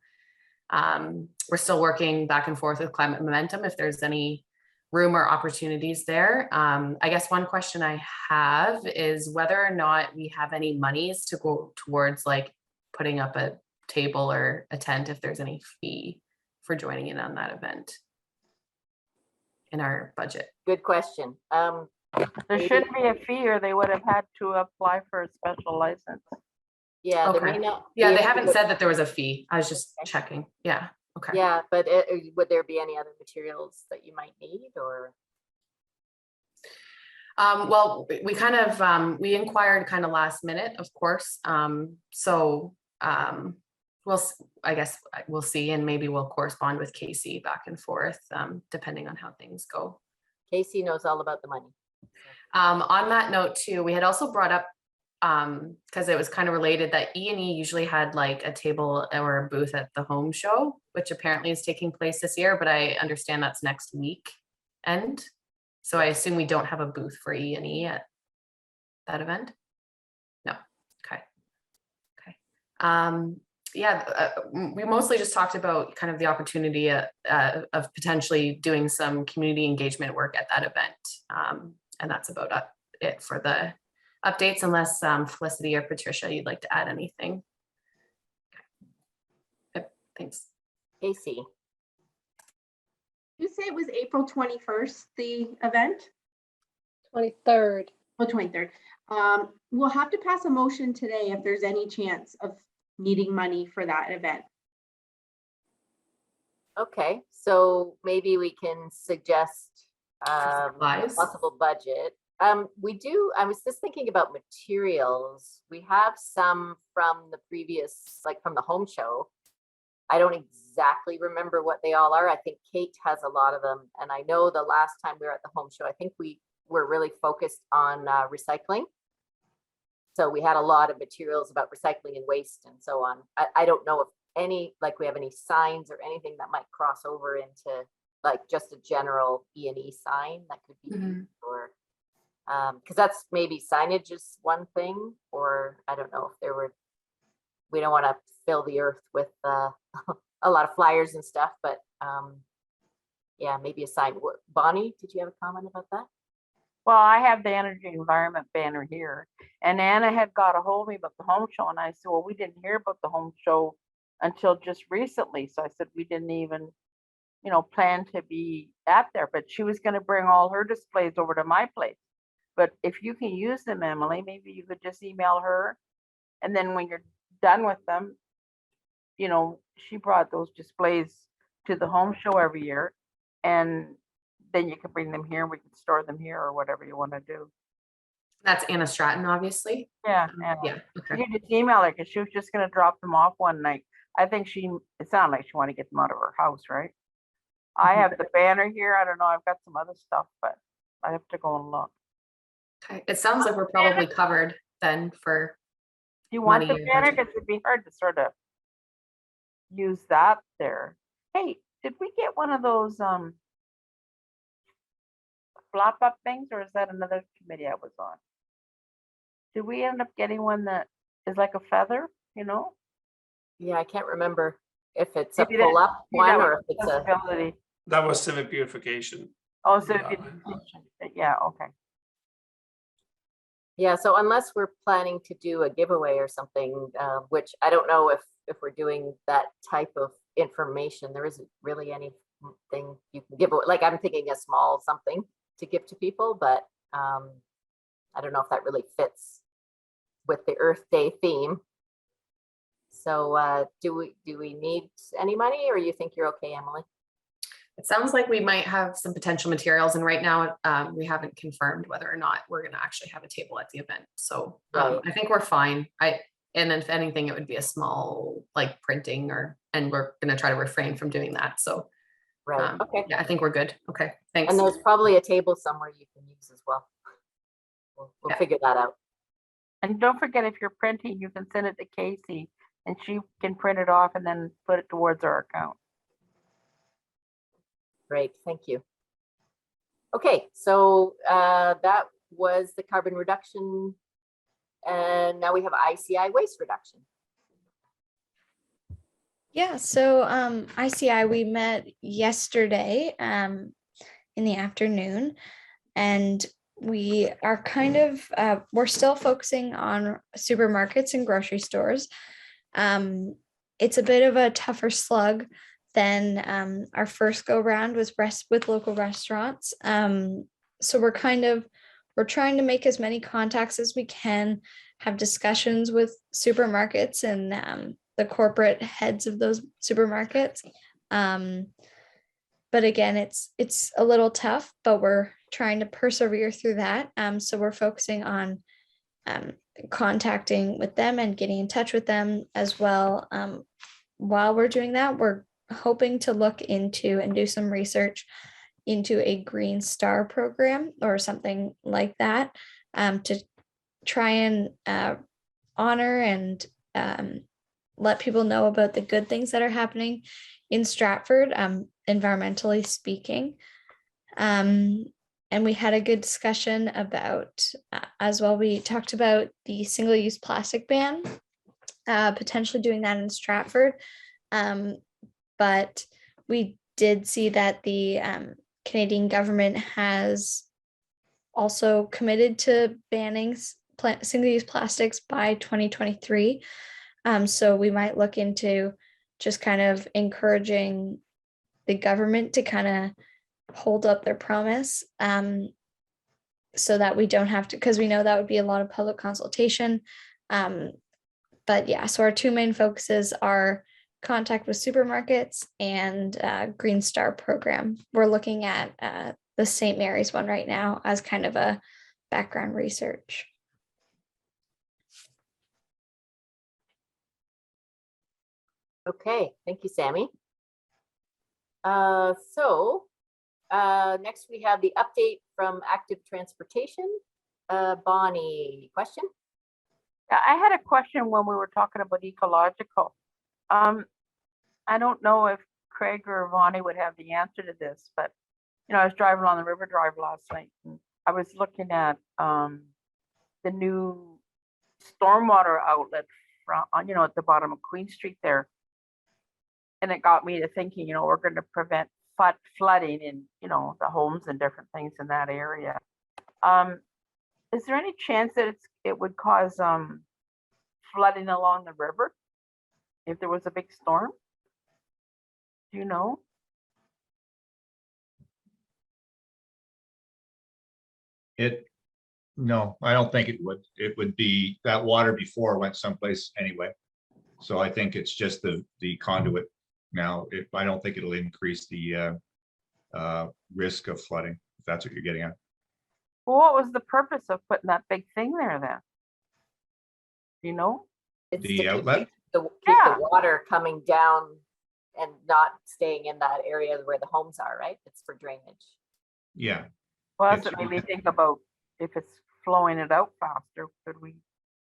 we're still working back and forth with Climate Momentum if there's any room or opportunities there. I guess one question I have is whether or not we have any monies to go towards like putting up a table or a tent if there's any fee for joining in on that event in our budget. Good question. There Maybe- shouldn't be a fee, or they would have had to apply for a special license. Yeah, there may Okay. not. Yeah, be they any, haven't but- said that there was a fee. I was just Okay. checking. Yeah. Okay. Yeah, but would there be any other materials that you might need, or? Well, we kind of, we inquired kind of last minute, of course. So I guess we'll see, and maybe we'll correspond with Casey back and forth, depending on how things go. Casey knows all about the money. On that note too, we had also brought up, because it was kind of related, that E&E usually had like a table or a booth at the home show, which apparently is taking place this year, but I understand that's next week end. So I assume we don't have a booth for E&E at that event? No. Okay. Yeah, we mostly just talked about kind of the opportunity of potentially doing some community engagement work at that event. And that's about it for the updates, unless Felicity or Patricia, you'd like to add anything. Okay. Thanks. Casey, You say it was April 21st, the event? 23rd. Oh, 23rd. We'll have to pass a motion today if there's any chance of needing money for that event. okay, so maybe we can suggest a Supplies. possible budget. We do, I was just thinking about materials. We have some from the previous, like from the home show. I don't exactly remember what they all are. I think Kate has a lot of them. And I know the last time we were at the home show, I think we were really focused on recycling. So we had a lot of materials about recycling and waste and so on. I don't know if we have any signs or anything that might cross over into like just a general E&E sign that could be used, or because that's maybe signage is one thing, or I don't know if we don't want to fill the earth with a lot of flyers and stuff, but yeah, maybe a sign. Bonnie, did you have a comment about that? Well, I have the energy environment banner here, and Anna had got a hold of me about the home show, and I said, well, we didn't hear about the home show until just recently. So I said, we didn't even, plan to be at there, but she was going to bring all her displays over to my place. But if you can use them, Emily, maybe you could just email her. And then when you're done with them, she brought those displays to the home show every year. And then you can bring them here. We can store them here or whatever you want to do. That's Anna Stratton, obviously. Yeah. Yeah. Okay. You just email her because she was just going to drop them off one night. I think it sounded like she wanted to get them out of her house, right? I have the banner here. I don't know. I've got some other stuff, but I have to go and look. Okay. It sounds like we're probably covered then for. Do you want the money or banner? budget. Because it'd be hard to sort of use that there. Hey, did we get one of those flop up things, or is that another committee I was on? Did we end up getting one that is like a feather, Yeah, I can't remember if it's a Maybe that- pull up maybe that one or was if it's a, accessibility. That was civic beautification. Oh, so Yeah. yeah, okay. yeah, so unless we're planning to do a giveaway or something, which I don't know if we're doing that type of information, there isn't really anything you can give away. Like I'm thinking a small something to give to people, but I don't know if that really fits with the Earth Day theme. So do we need any money, or you think you're okay, Emily? It sounds like we might have some potential materials, and right now we haven't confirmed whether or not we're going to actually have a table at the event. So Right. I think we're fine. And if anything, it would be a small like printing, and we're going to try to refrain from doing that. So Right, okay. yeah, I think we're good. Okay, thanks. And there's probably a table somewhere you can use as well. We'll Yeah. figure that out. And don't forget, if you're printing, you can send it to Casey and she can print it off and then put it towards our account. Great, thank you. Okay, so that was the carbon reduction. And now we have ICI waste reduction. Yeah, so ICI, we met yesterday in the afternoon, and we are kind of, we're still focusing on supermarkets and grocery stores. It's a bit of a tougher slug than our first go round was with local restaurants. So we're trying to make as many contacts as we can, have discussions with supermarkets and the corporate heads of those supermarkets. But again, it's a little tough, but we're trying to persevere through that. So we're focusing on contacting with them and getting in touch with them as well. While we're doing that, we're hoping to look into and do some research into a Green Star program or something like that, to try and honor and let people know about the good things that are happening in Stratford, environmentally speaking. And we had a good discussion about, as well, we talked about the single-use plastic ban, potentially doing that in Stratford. But we did see that the Canadian government has also committed to banning single-use plastics by 2023. So we might look into just kind of encouraging the government to kind of hold up their promise, so that we don't have to, because we know that would be a lot of public consultation. But yeah, so our two main focuses are contact with supermarkets and Green Star program. We're looking at the St. Mary's one right now as kind of a background research. Okay, thank you, Sammy. Next we have the update from Active Transportation. Bonnie, question? I had a question when we were talking about ecological. I don't know if Craig or Vonnie would have the answer to this, but I was driving on the River Drive last night and I was looking at the new stormwater outlet from, at the bottom of Queen Street there. And it got me to thinking, we're going to prevent flooding in, the homes and different things in that area. Is there any chance that it would cause flooding along the river if there was a big storm? Do you know? No, I don't think it would. It would be that water before went someplace anyway. So I think it's just the conduit now. I don't think it'll increase the risk of flooding, if that's what you're getting at. Well, what was the purpose of putting that big thing there then? You know? It's The to outlet? keep the water coming down and not staying in that area where the homes are, right? It's for drainage. Yeah. Well, that's what made me think about if it's flowing it out faster, could we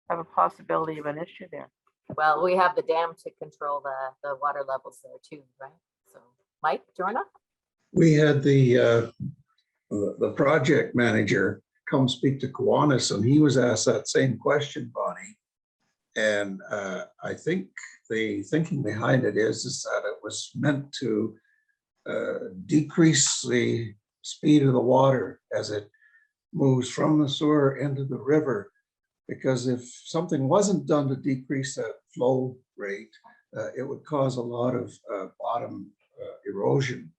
have a possibility of an issue there? Well, we have the dam to control the water levels there too, right? So, Mike, Jorna? We had the project manager come speak to Kiwanis, and he was asked that same question, Bonnie. And I think the thinking behind it is that it was meant to decrease the speed of the water as it moves from the sewer into the river. Because if something wasn't done to decrease that flow rate, it would cause a lot of bottom erosion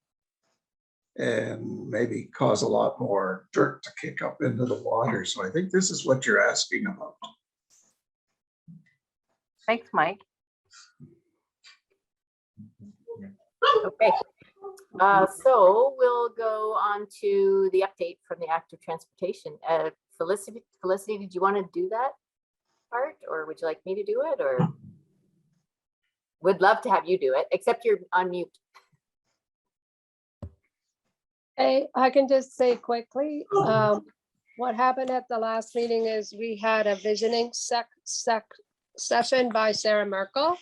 and maybe cause a lot more dirt to kick up into the water. So I think this is what you're asking about. Thanks, Mike. Okay. So we'll go on to the update from the Active Transportation. Felicity, did you want to do that part, or would you like me to do it, or? Would love to have you do it, except you're on mute. Hey, I can just say quickly, what happened at the last meeting is we had a visioning session by Sarah Merkel.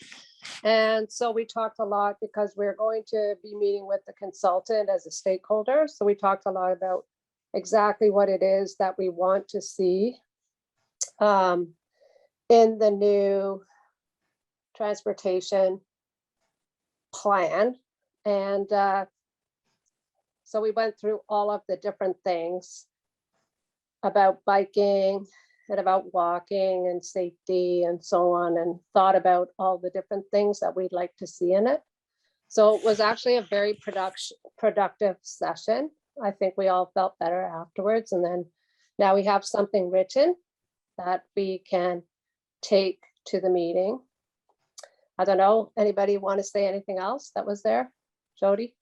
And so we talked a lot because we're going to be meeting with the consultant as a stakeholder. So we talked a lot about exactly what it is that we want to see in the new transportation plan. And so we went through all of the different things about biking and about walking and safety and so on, and thought about all the different things that we'd like to see in it. So it was actually a very productive session. I think we all felt better afterwards. And then now we have something written that we can take to the meeting. I don't know, anybody want to say anything else that was there? Jody?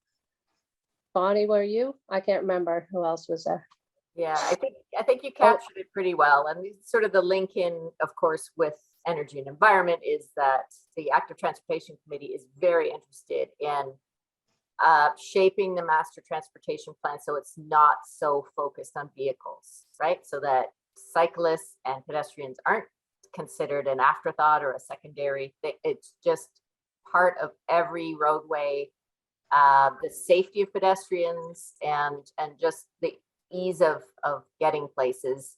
Bonnie, were you? I can't remember who else was there. Yeah, I think you captured it pretty well. And sort of the link in, of course, with energy and environment is that the Active Transportation Committee is very interested in shaping the master transportation plan so it's not so focused on vehicles, right? So that cyclists and pedestrians aren't considered an afterthought or a secondary thing. It's just part of every roadway, the safety of pedestrians and just the ease of getting places,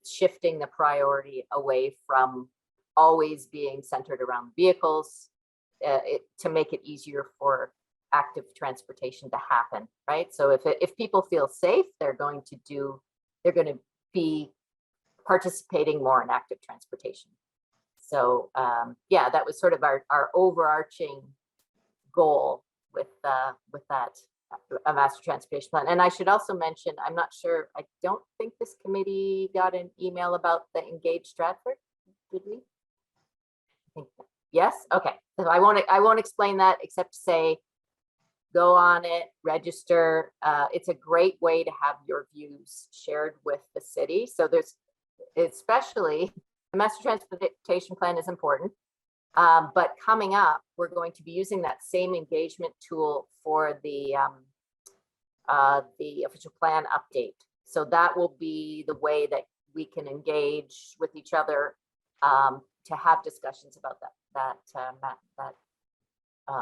shifting the priority away from always being centered around vehicles to make it easier for active transportation to happen, right? So if people feel safe, they're going to be participating more in active transportation. So yeah, that was sort of our overarching goal with that a master transportation plan. And I should also mention, I'm not sure, I don't think this committee got an email about the Engage Stratford, did we? I think, yes, okay. So I won't explain that except to say, go on it, register. It's a great way to have your views shared with the city. So there's, especially the master transportation plan is important. But coming up, we're going to be using that same engagement tool for the official plan update. So that will be the way that we can engage with each other to have discussions about that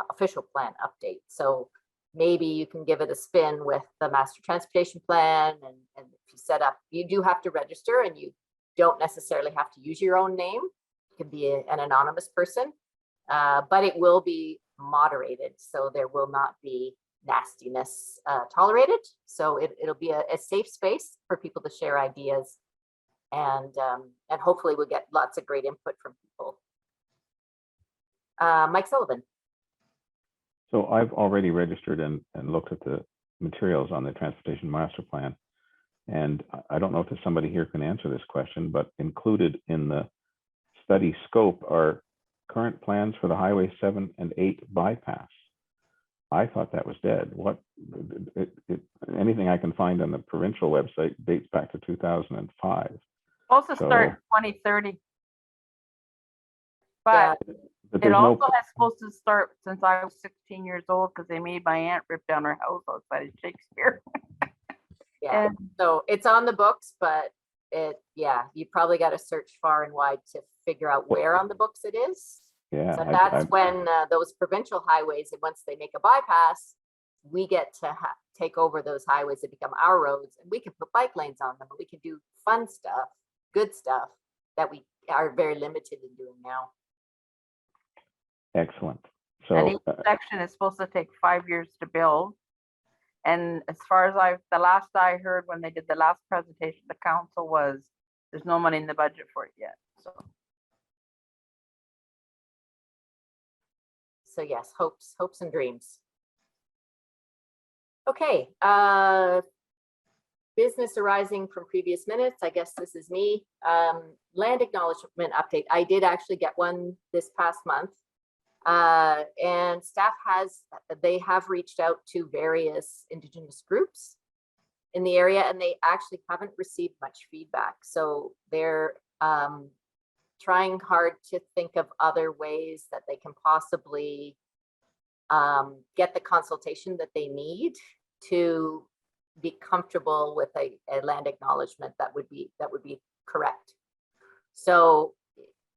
official plan update. So maybe you can give it a spin with the master transportation plan, and if you set up, you do have to register, and you don't necessarily have to use your own name. It can be an anonymous person, but it will be moderated, so there will not be nastiness tolerated. So it'll be a safe space for people to share ideas, and hopefully we'll get lots of great input from people. Mike Sullivan. So I've already registered and looked at the materials on the transportation master plan. And I don't know if there's somebody here can answer this question, but included in the study scope are current plans for the Highway 7 and 8 bypass. I thought that was dead. Anything I can find on the provincial website dates back to 2005. Supposed to start in 2030. But But it also has supposed to start since I was 16 years old, because they made my aunt rip down her house outside of Shakespeare. Yeah, so it's on the books, but you probably got to search far and wide to figure out where on the books it is. Yeah, so that's when those provincial highways, and once they make a bypass, we get to take over those highways that become our roads, and we can put bike lanes on them, and we can do fun stuff, good stuff that we are very limited in doing now. Excellent. So and each section is supposed to take 5 years to build. And as far as the last I heard when they did the last presentation, the council was, there's no money in the budget for it yet. So yes, hopes and dreams. Okay, business arising from previous minutes. I guess this is me. Land acknowledgement update. I did actually get one this past month. And staff they have reached out to various Indigenous groups in the area, and they actually haven't received much feedback. So they're trying hard to think of other ways that they can possibly get the consultation that they need to be comfortable with a land acknowledgement that would be correct. So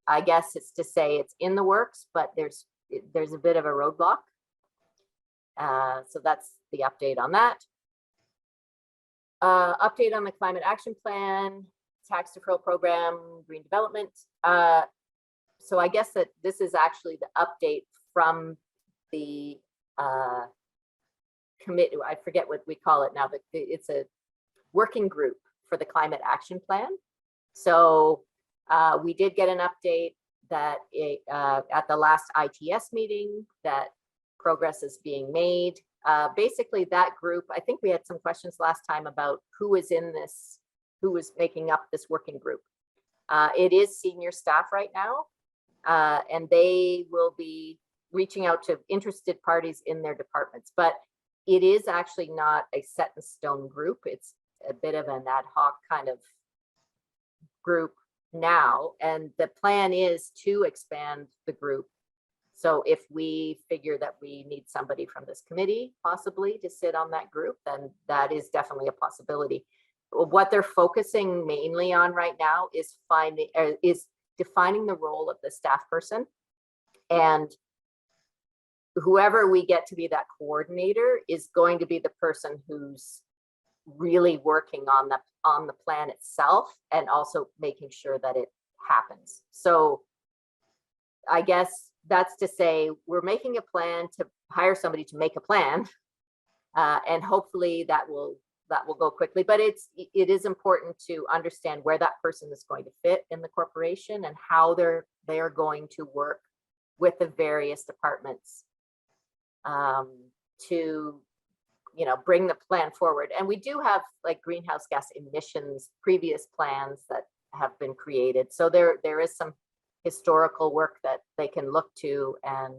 I guess it's to say it's in the works, but there's a bit of a roadblock. So that's the update on that. Update on the climate action plan, tax deferral program, green development. So I guess that this is actually the update from the committee. I forget what we call it now, but it's a working group for the climate action plan. So we did get an update that at the last ITS meeting that progress is being made. Basically that group, I think we had some questions last time about who is in this, who is making up this working group. It is senior staff right now, and they will be reaching out to interested parties in their departments, but it is actually not a set in stone group. It's a bit of an ad hoc kind of group now, and the plan is to expand the group. So if we figure that we need somebody from this committee possibly to sit on that group, then that is definitely a possibility. What they're focusing mainly on right now is defining the role of the staff person, and whoever we get to be that coordinator is going to be the person who's really working on the plan itself and also making sure that it happens. So I guess that's to say we're making a plan to hire somebody to make a plan, and hopefully that will go quickly. But it is important to understand where that person is going to fit in the corporation and how they're going to work with the various departments to bring the plan forward. And we do have like greenhouse gas emissions previous plans that have been created, so there is some historical work that they can look to and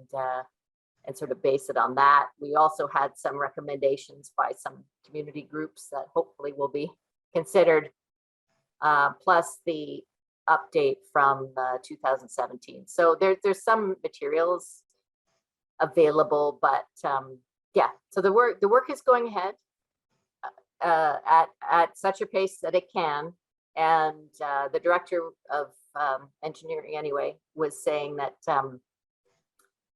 sort of base it on that. We also had some recommendations by some community groups that hopefully will be considered, plus the update from 2017. So there's some materials available, but yeah, so the work is going ahead at such a pace that it can. And the director of engineering anyway was saying that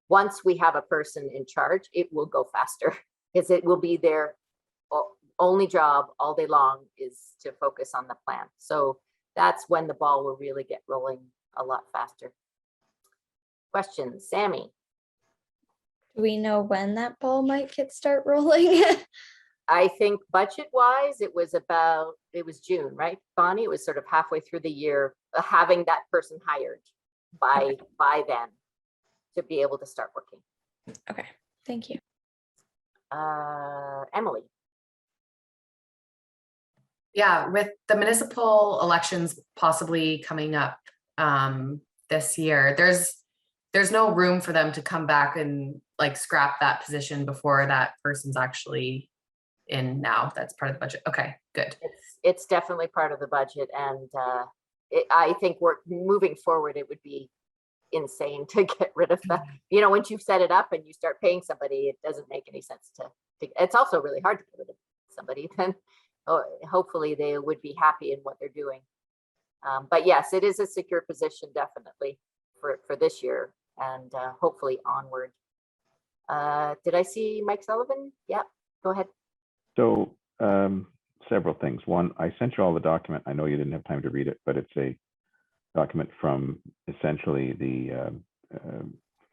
once we have a person in charge, it will go faster, because it will be their only job all day long is to focus on the plan. So that's when the ball will really get rolling a lot faster. Questions, Sammy? Do we know when that ball might start rolling? I think budget wise, it was June, right, Bonnie? It was sort of halfway through the year, having that person hired by then to be able to start working. Okay, thank you. Emily. Yeah, with the municipal elections possibly coming up this year, there's no room for them to come back and like scrap that position before that person's actually in now. That's part of the budget. Okay, good. It's definitely part of the budget, and I think we're moving forward. It would be insane to get rid of that. Once you've set it up and you start paying somebody, it doesn't make any sense to it's also really hard to get rid of somebody. Then hopefully they would be happy in what they're doing. But yes, it is a secure position definitely for this year, and hopefully onward. Did I see Mike Sullivan? Yeah, go ahead. So several things. One, I sent you all the document. I know you didn't have time to read it, but it's a document from essentially the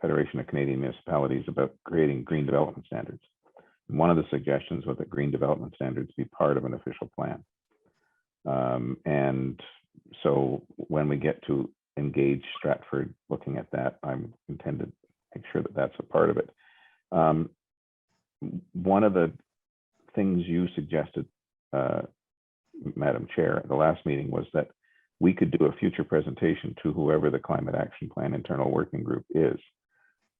Federation of Canadian Municipalities about creating green development standards. And one of the suggestions was that green development standards be part of an official plan. And so when we get to engage Stratford looking at that, I'm intended to make sure that that's a part of it. One of the things you suggested, Madam Chair, at the last meeting was that we could do a future presentation to whoever the Climate Action Plan internal working group is.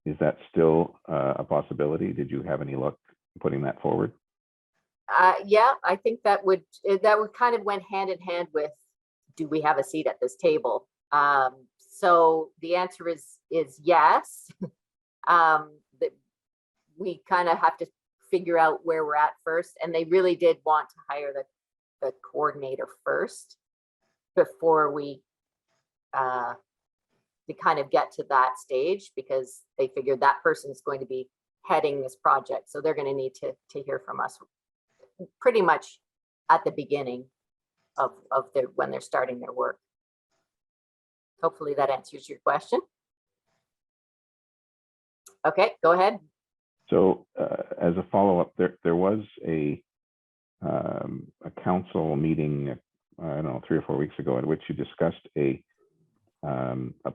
Is that still a possibility? Did you have any luck putting that forward? Yeah, I think that would kind of went hand in hand with, do we have a seat at this table? So the answer is yes. We kind of have to figure out where we're at first. And they really did want to hire the coordinator first before we kind of get to that stage, because they figured that person is going to be heading this project. So they're going to need to hear from us pretty much at the beginning of when they're starting their work. Hopefully that answers your question. Okay, go ahead. So as a follow-up, there was a council meeting, I don't know, 3 or 4 weeks ago, in which you discussed a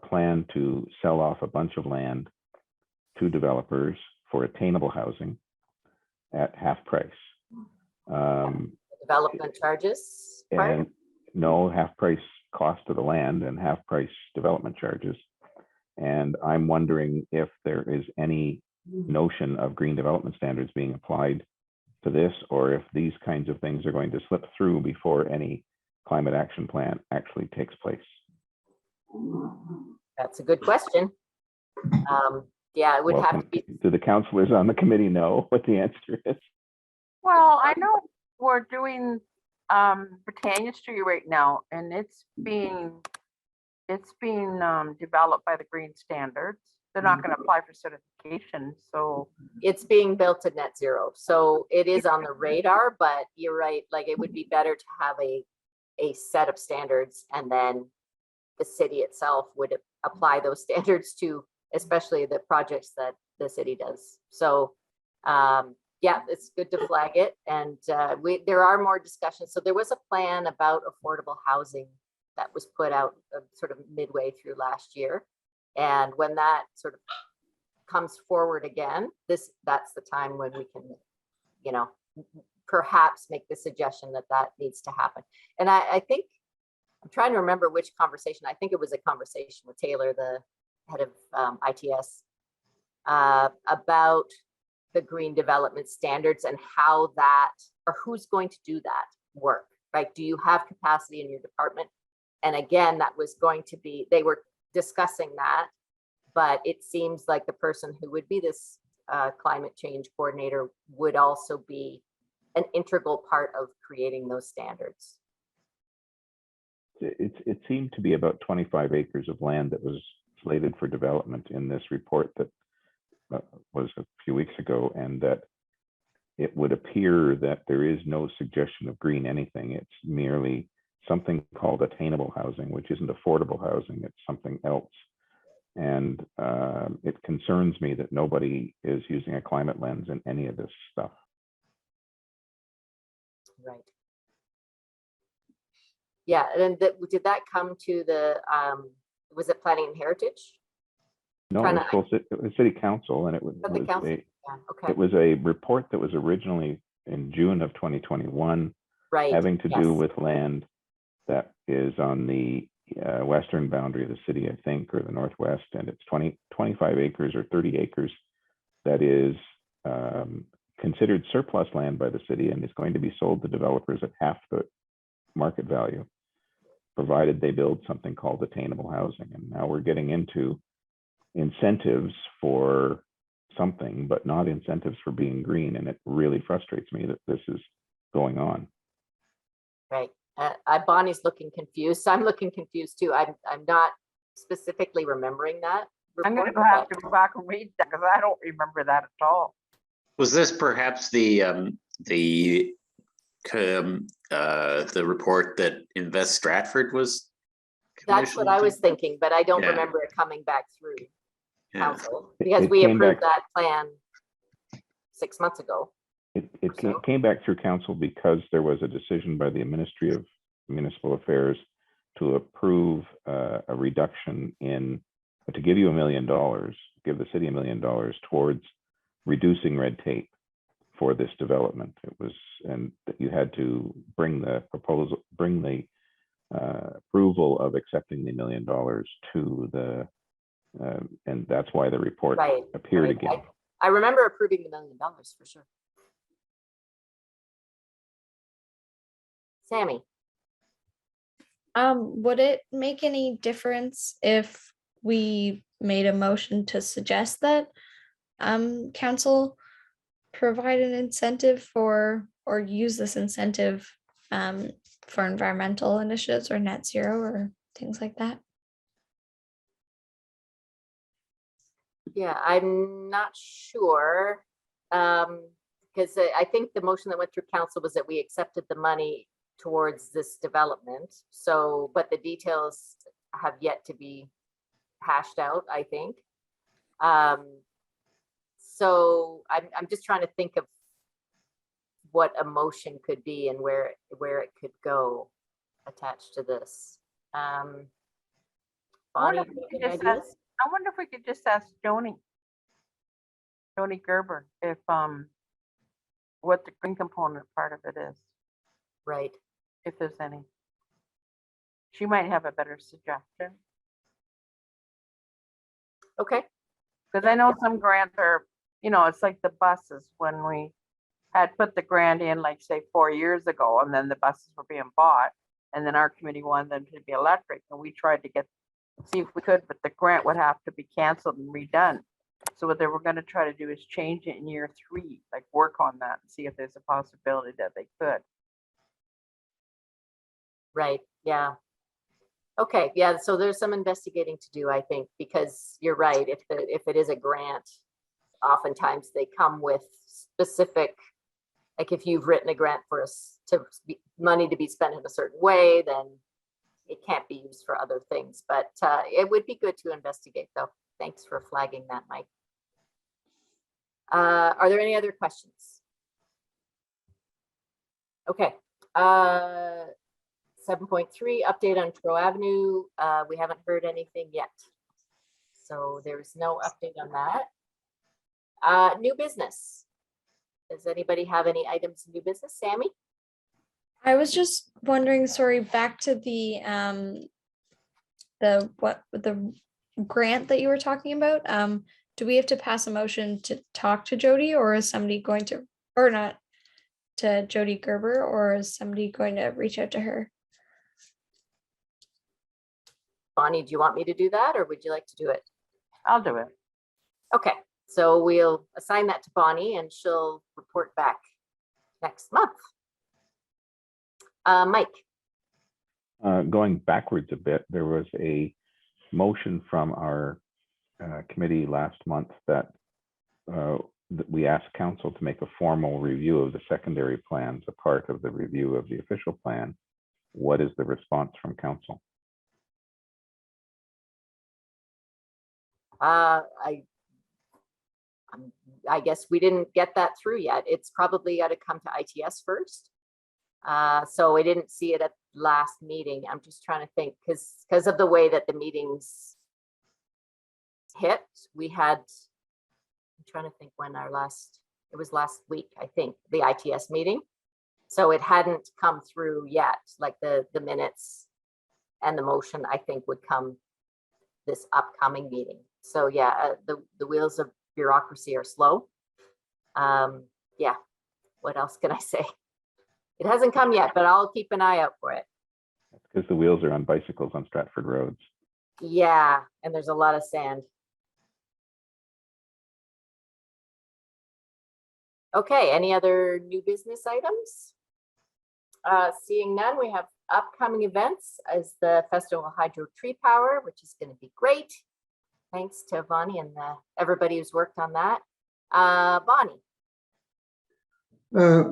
plan to sell off a bunch of land to developers for attainable housing at half price. Development charges. And no, half price cost of the land and half price development charges. And I'm wondering if there is any notion of green development standards being applied to this, or if these kinds of things are going to slip through before any climate action plan actually takes place. That's a good question. Yeah, it would have to be. Do the councillors on the committee know what the answer is? Well, I know we're doing Britannia Street right now, and it's being developed by the green standards. They're not going to apply for certification, so It's being built to net zero, so it is on the radar, but you're right, like it would be better to have a set of standards, and then the city itself would apply those standards to especially the projects that the city does. So yeah, it's good to flag it. And there are more discussions. So there was a plan about affordable housing that was put out sort of midway through last year. And when that sort of comes forward again, that's the time when we can, you know, perhaps make the suggestion that needs to happen. And I think, I'm trying to remember which conversation. I think it was a conversation with Taylor, the head of ITS, about the green development standards and how that, or who's going to do that work, right? Do you have capacity in your department? And again, that was going to be, they were discussing that, but it seems like the person who would be this climate change coordinator would also be an integral part of creating those standards. It seemed to be about 25 acres of land that was slated for development in this report that was a few weeks ago, and that it would appear that there is no suggestion of green anything. It's merely something called attainable housing, which isn't affordable housing, it's something else. And it concerns me that nobody is using a climate lens in any of this stuff. Right. Yeah, and did that come to the, was it Planning and Heritage? No, it was city council, and it was, it was a report that was originally in June of 2021, right, having to do with land that is on the western boundary of the city, I think, or the northwest, and it's 25 acres or 30 acres that is considered surplus land by the city and is going to be sold to developers at half the market value, provided they build something called attainable housing. And now we're getting into incentives for something, but not incentives for being green. And it really frustrates me that this is going on. Right. Bonnie's looking confused. So I'm looking confused too. I'm not specifically remembering that report, I'm going to have to go back and read that because I don't remember that at all. Was this perhaps the report that Invest Stratford was? That's what I was thinking, but I don't remember it coming back through council, because It we came approved back- that plan 6 months ago. It came back through council because there was a decision by the Ministry of Municipal Affairs to approve a reduction in, to give you $1 million, give the city $1 million towards reducing red tape for this development. It was, and that you had to bring the proposal, bring the approval of accepting the $1 million to the, and that's why the report appeared again. I remember approving the $1 million for sure. Sammy. Would it make any difference if we made a motion to suggest that council provide an incentive for, or use this incentive for environmental initiatives or net zero or things like that? Yeah, I'm not sure. Because I think the motion that went through council was that we accepted the money towards this development. So, but the details have yet to be hashed out, I think. So I'm just trying to think of what a motion could be and where it could go attached to this. I Bonnie, wonder if do we you could have any just ask- ideas? I wonder if we could just ask Joni Gerber if, what the green component part of it is, Right. if there's any. She might have a better suggestion, Okay. because I know some grants are, it's like the buses, when we had put the grant in, like, say, 4 years ago, and then the buses were being bought, and then our committee wanted them to be electric, and we tried to see if we could, but the grant would have to be canceled and redone. So what they were gonna try to do is change it in year 3, like work on that and see if there's a possibility that they could. Right, yeah. Okay, yeah, so there's some investigating to do, I think, because you're right, if it is a grant, oftentimes they come with specific, like if you've written a grant for us money to be spent in a certain way, then it can't be used for other things, but it would be good to investigate though. Thanks for flagging that, Mike. Are there any other questions? Okay. 7.3, update on Troy Avenue. We haven't heard anything yet. So there's no update on that. New business. Does anybody have any items in new business? Sammy? I was just wondering, sorry, back to the grant that you were talking about. Do we have to pass a motion to talk to Jody, or is somebody going to, or not to Jody Gerber, or is somebody going to reach out to her? Bonnie, do you want me to do that, or would you like to do it? I'll do it. Okay, so we'll assign that to Bonnie and she'll report back next month. Mike. Going backwards a bit, there was a motion from our committee last month that we asked council to make a formal review of the secondary plans, a part of the review of the official plan. What is the response from council? I guess we didn't get that through yet. It's probably got to come to ITS first. So I didn't see it at last meeting. I'm just trying to think because of the way that the meetings hit. We had, I'm trying to think when it was last week, I think, the ITS meeting. So it hadn't come through yet, like the minutes and the motion, I think, would come this upcoming meeting. So yeah, the wheels of bureaucracy are slow. Yeah, what else can I say? It hasn't come yet, but I'll keep an eye out for it. That's because the wheels are on bicycles on Stratford roads. Yeah, and there's a lot of sand. Okay, any other new business items? Seeing none, we have upcoming events as the Festival of Hydro Tree Power, which is going to be great. Thanks to Bonnie and everybody who's worked on that. Bonnie.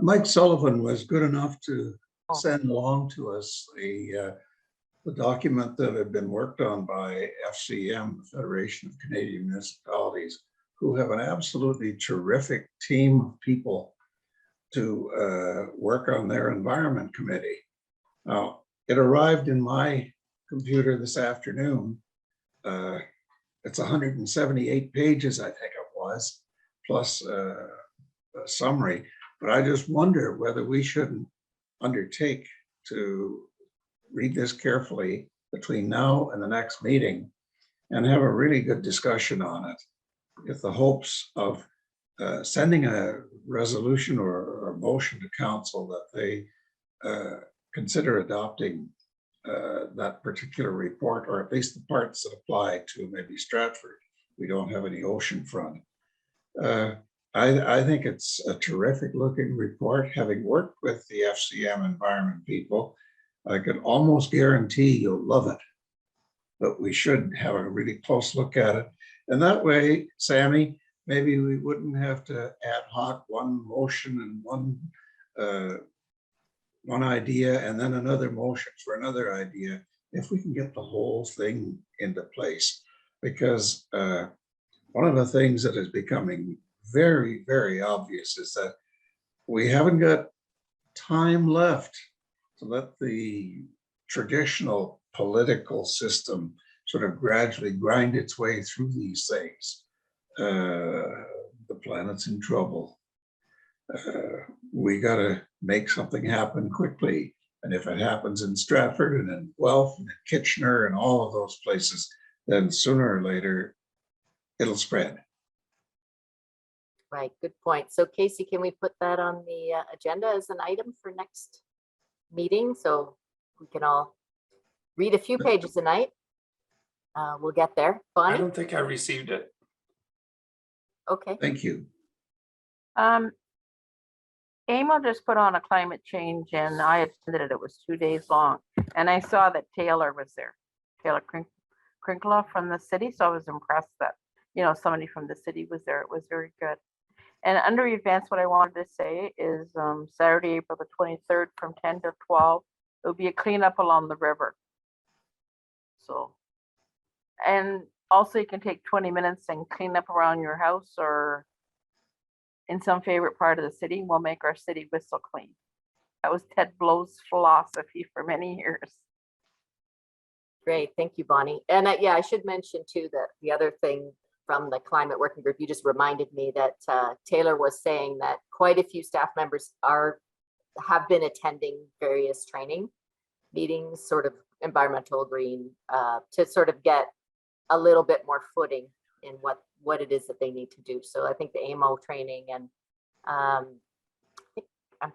Mike Sullivan was good enough to send along to us the document that had been worked on by FCM, the Federation of Canadian Municipalities, who have an absolutely terrific team of people to work on their environment committee. Now, it arrived in my computer this afternoon. It's 178 pages, I think it was, plus a summary. But I just wonder whether we shouldn't undertake to read this carefully between now and the next meeting and have a really good discussion on it, with the hopes of sending a resolution or a motion to council that they consider adopting that particular report, or at least the parts that apply to maybe Stratford. We don't have any ocean front. I think it's a terrific looking report. Having worked with the FCM environment people, I can almost guarantee you'll love it. But we should have a really close look at it. And that way, Sammy, maybe we wouldn't have to ad hoc one motion and one idea and then another motion for another idea, if we can get the whole thing into place. Because one of the things that is becoming very, very obvious is that we haven't got time left to let the traditional political system sort of gradually grind its way through these things. The planet's in trouble. We got to make something happen quickly. And if it happens in Stratford and in Guelph and in Kitchener and all of those places, then sooner or later, it'll spread. Right, good point. So Casey, can we put that on the agenda as an item for next meeting? So we can all read a few pages a night. We'll get there. I Bonnie? don't think I received it. Okay. Thank you. AMO just put on a climate change and I attended it. It was 2 days long. And I saw that Taylor was there. Taylor Crinkla from the city. So I was impressed that, you know, somebody from the city was there. It was very good. And under events, what I wanted to say is Saturday, April the 23rd from 10 to 12, it'll be a cleanup along the river. So, and also you can take 20 minutes and clean up around your house or in some favorite part of the city. We'll make our city whistle clean. That was Ted Blow's philosophy for many years. Great, thank you, Bonnie. And yeah, I should mention too that the other thing from the climate working group, you just reminded me that Taylor was saying that quite a few staff members have been attending various training meetings, sort of environmental green, to sort of get a little bit more footing in what it is that they need to do. So I think the AMO training and I'm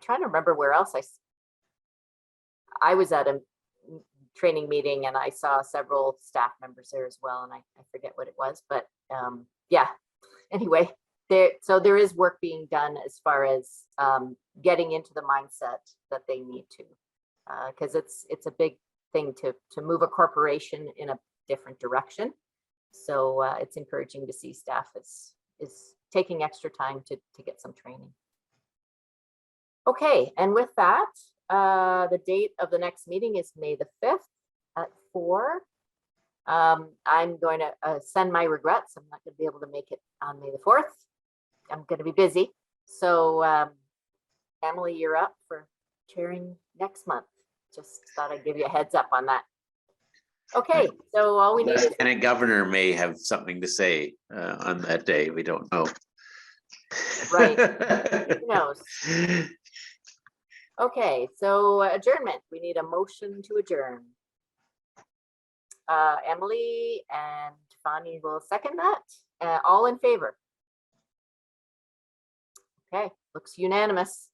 trying to remember where else I was at a training meeting and I saw several staff members there as well. And I forget what it was, but yeah, anyway, there is work being done as far as getting into the mindset that they need to, because it's a big thing to move a corporation in a different direction. So it's encouraging to see staff is taking extra time to get some training. Okay, and with that, the date of the next meeting is May the 5th at 4. I'm going to send my regrets. I'm not going to be able to make it on May the 4th. I'm going to be busy. So Emily, you're up for chairing next month. Just thought I'd give you a heads up on that. Okay, so all we need is Lieutenant Governor may have something to say on that day. We don't know. right. Who knows? Okay, so adjournment. We need a motion to adjourn. Emily and Bonnie will second that. All in favor? Okay, looks unanimous.